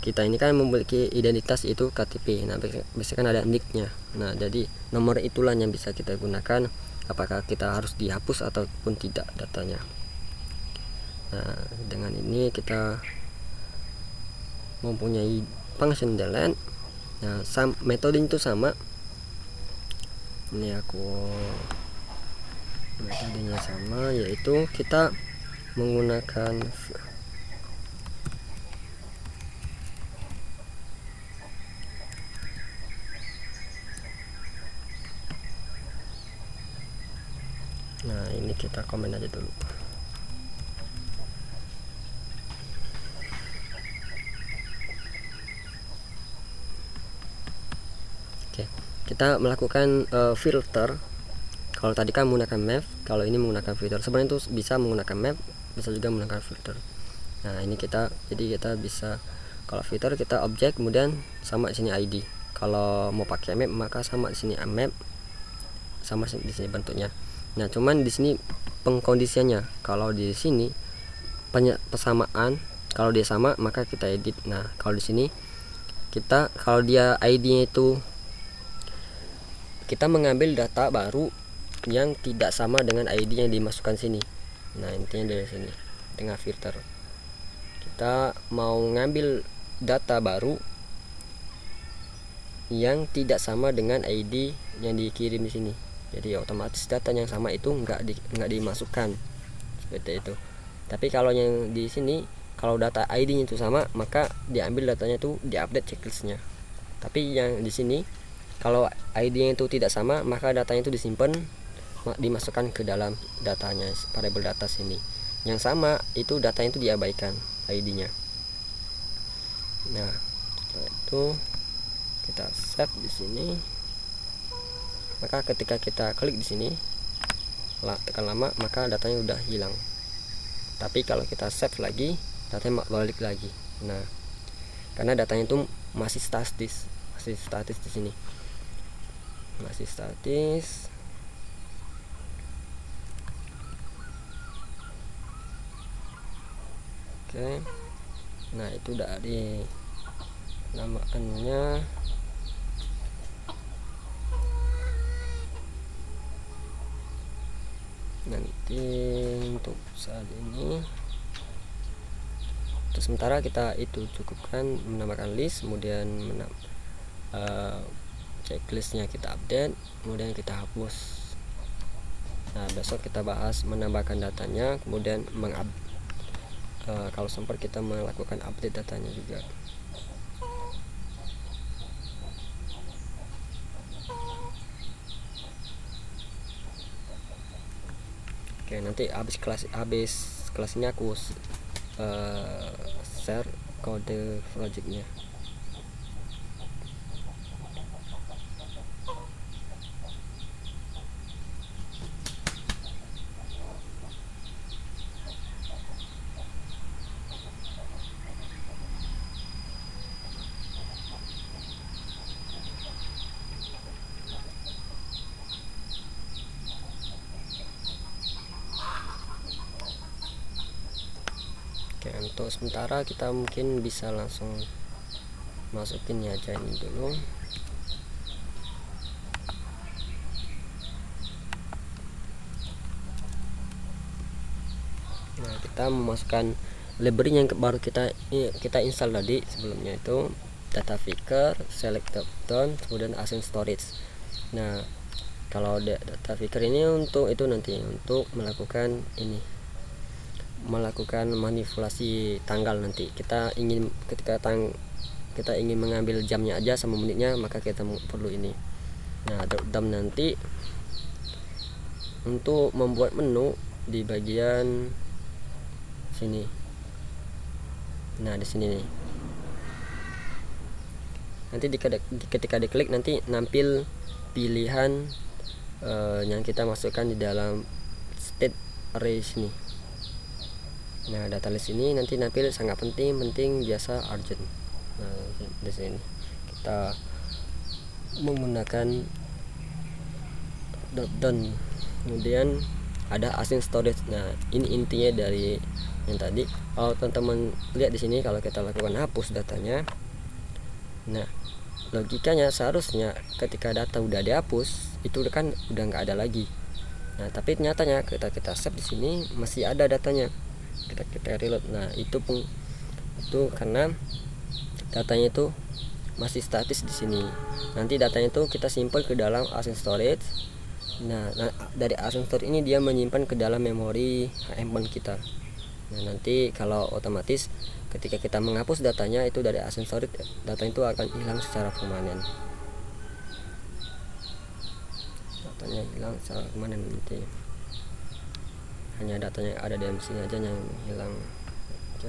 kita ini kan memiliki identitas itu KTP. Nah, biasanya kan ada nick-nya. Nah, jadi nomor itulah yang bisa kita gunakan apakah kita harus dihapus ataupun tidak datanya. Nah, dengan ini kita mempunyai function delete. Nah, metode itu sama. Ini aku metodenya sama, yaitu kita menggunakan ini kita komen aja dulu. Oke, kita melakukan filter. Kalau tadi kan menggunakan map, kalau ini menggunakan filter. Sebenarnya itu bisa menggunakan map, bisa juga menggunakan filter. Nah, ini kita bisa, kalau filter kita objek, kemudian sama di sini ID. Kalau mau pakai map maka sama di sini map, sama di sini bentuknya. Nah, cuman di sini pengkondisiannya, kalau di sini persamaan, kalau dia sama maka kita edit. Nah, kalau di sini kita, kalau dia ID-nya itu, kita mengambil data baru yang tidak sama dengan ID yang dimasukkan sini. Nah, intinya dari sini dengan filter kita mau ngambil data baru yang tidak sama dengan ID yang dikirim di sini. Jadi otomatis data yang sama itu nggak dimasukkan seperti itu. Tapi kalau yang di sini, kalau data ID-nya itu sama, maka diambil datanya itu diupdate checklistnya. Tapi yang di sini, kalau ID-nya itu tidak sama, maka datanya itu disimpan, dimasukkan ke dalam datanya, variable data sini. Yang sama itu datanya itu diabaikan ID-nya. Nah, setelah itu kita save di sini. Maka ketika kita klik di sini, tekan lama, maka datanya udah hilang. Tapi kalau kita save lagi, datanya balik lagi. Nah, karena datanya itu masih statis di sini. Masih statis. Oke. Nah, itu dari namaannya. Nanti untuk saat ini untuk sementara kita itu cukupkan menambahkan list, kemudian checklistnya kita update, kemudian kita hapus. Nah, besok kita bahas menambahkan datanya, kemudian kalau sempat kita melakukan update datanya juga. Oke, nanti habis kelas ini aku share kode projectnya. Oke, untuk sementara kita mungkin bisa langsung masukin aja ini dulu. Nah, kita memasukkan library yang baru kita install tadi sebelumnya itu. data picker, select drop down, kemudian assign storage. Nah, kalau data picker ini untuk itu nanti untuk melakukan manipulasi tanggal. Nanti kita ingin kita ingin mengambil jamnya aja sama menitnya, maka kita perlu ini. Nah, drop down nanti untuk membuat menu di bagian sini. Nah, di sini nih. Nanti ketika diklik nanti nampil pilihan yang kita masukkan di dalam state array sini. Nah, data list ini nanti nampil sangat penting, biasa, urgent. Nah, di sini kita menggunakan drop down, kemudian ada async storage. Nah, ini intinya dari yang tadi. Kalau teman-teman lihat di sini, kalau kita lakukan hapus datanya, nah logikanya seharusnya ketika data udah dihapus itu kan udah nggak ada lagi. Nah, tapi nyatanya kita save di sini masih ada datanya. Kita reload. Nah, itu karena datanya itu masih statis di sini. Nanti datanya itu kita simpan ke dalam async storage. Nah, dari async storage ini dia menyimpan ke dalam memori handphone kita. Nah, nanti kalau otomatis ketika kita menghapus datanya itu dari async storage, data itu akan hilang secara permanen. Datanya hilang secara permanen, nanti hanya datanya yang ada di sini aja yang hilang. Oke.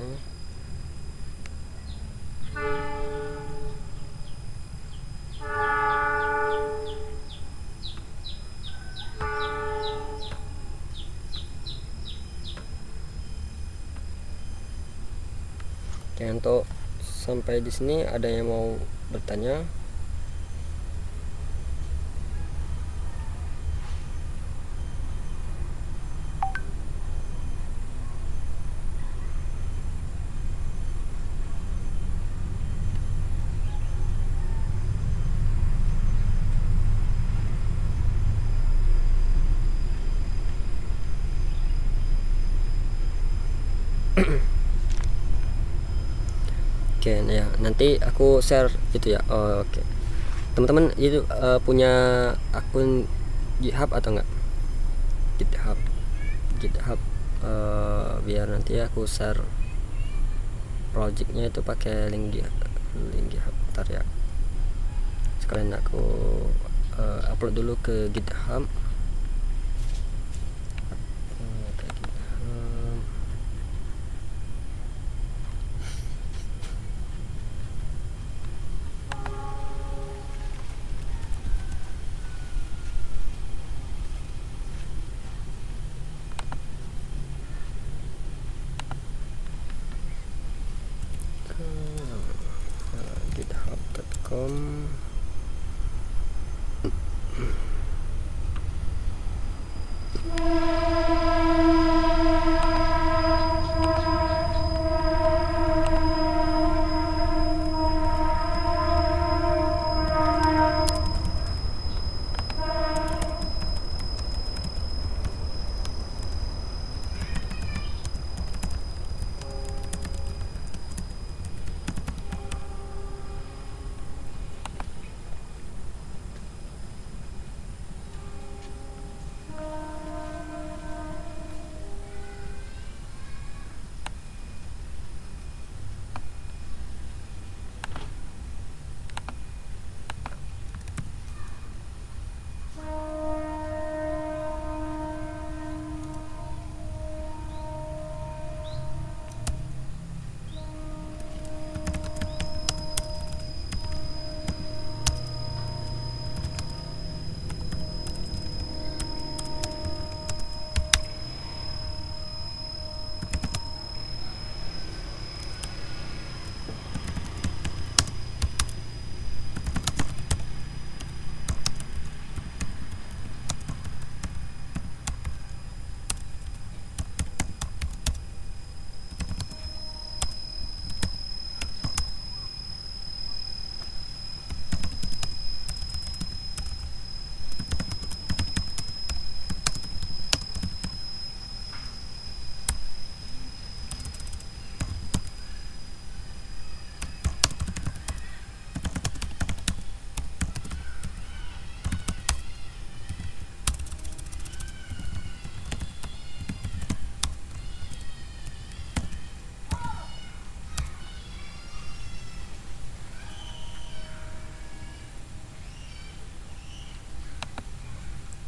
Oke, untuk sampai di sini ada yang mau bertanya? Oke, nah ya, nanti aku share gitu ya. Oke, teman-teman itu punya akun GitHub atau enggak? GitHub biar nanti aku share projectnya itu pakai link GitHub. Bentar ya, sekalian aku upload dulu ke GitHub. github.com.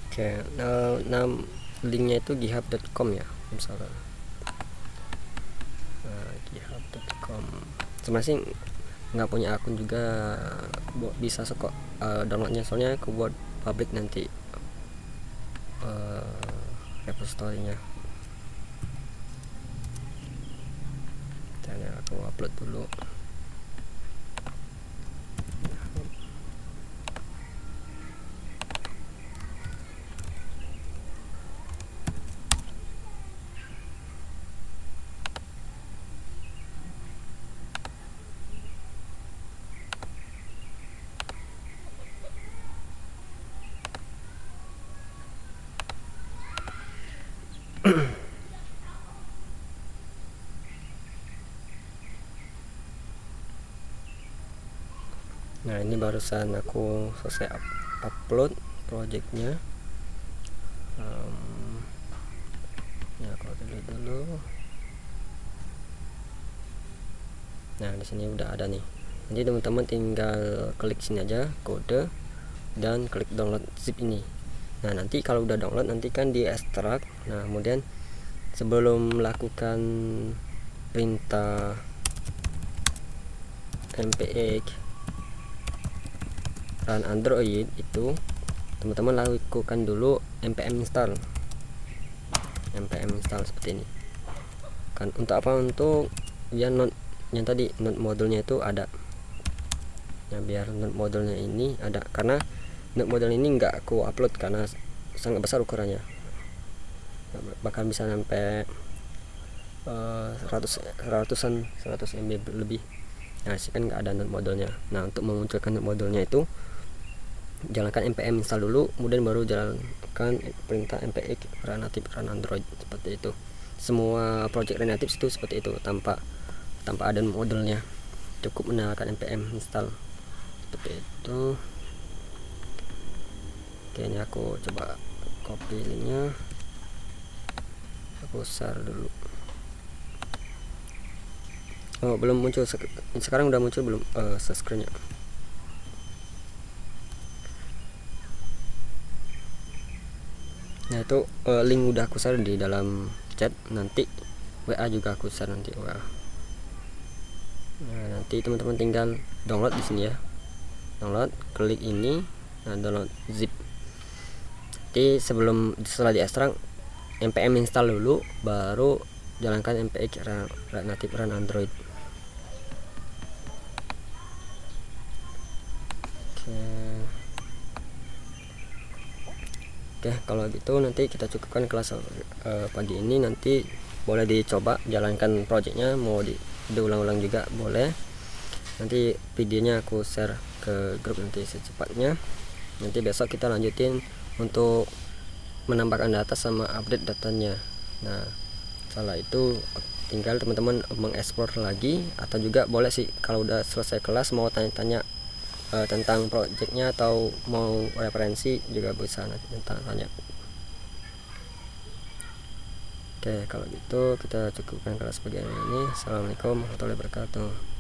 Oke, nah, linknya itu github.com ya misalkan. Github.com sebenarnya sih nggak punya akun juga, bisa kok downloadnya, soalnya aku buat public nanti repository-nya. Dan aku upload dulu. Nah, ini barusan aku selesai upload projectnya. Ya, aku delete dulu. Nah, di sini udah ada nih. Nanti teman-teman tinggal klik sini aja, kode, dan klik download zip ini. Nah, nanti kalau udah download nanti kan di ekstrak. Nah, kemudian sebelum melakukan perintah npx run android itu, teman-teman lakukan dulu npm install seperti ini kan. Untuk apa? Untuk biar node yang tadi, node modulnya itu ada. Nah, biar node modulnya ini ada, karena node modul ini nggak aku upload karena sangat besar ukurannya, bahkan bisa sampai 100 MB lebih. Nah, sih kan nggak ada node modulnya. Nah, untuk memunculkan node modulnya itu jalankan npm install dulu, kemudian baru jalankan perintah npx run native run android, seperti itu. Semua project native itu seperti itu, tanpa ada modulnya, cukup menyalakan npm install, seperti itu. Oke, ini aku coba copy linknya, aku share dulu. Oh, belum muncul, sekarang udah muncul belum screen-nya? Nah, itu link udah aku share di dalam chat, nanti WA juga aku share nanti WA. Nah, nanti teman-teman tinggal download di sini ya, download, klik ini, nah download zip. Jadi setelah di ekstrak, npm install dulu, baru jalankan npx native run android. Oke, kalau gitu nanti kita cukupkan kelas pagi ini. Nanti boleh dicoba jalankan projectnya, mau diulang-ulang juga boleh. Nanti videonya aku share ke grup nanti secepatnya. Nanti besok kita lanjutin untuk menambahkan data sama update datanya. Nah, setelah itu tinggal teman-teman mengeksplor lagi, atau juga boleh sih kalau udah selesai kelas mau tanya-tanya tentang projectnya atau mau referensi juga bisa nanti tanya. Oke, kalau gitu kita cukupkan kelas bagian ini. Assalamualaikum warahmatullahi wabarakatuh.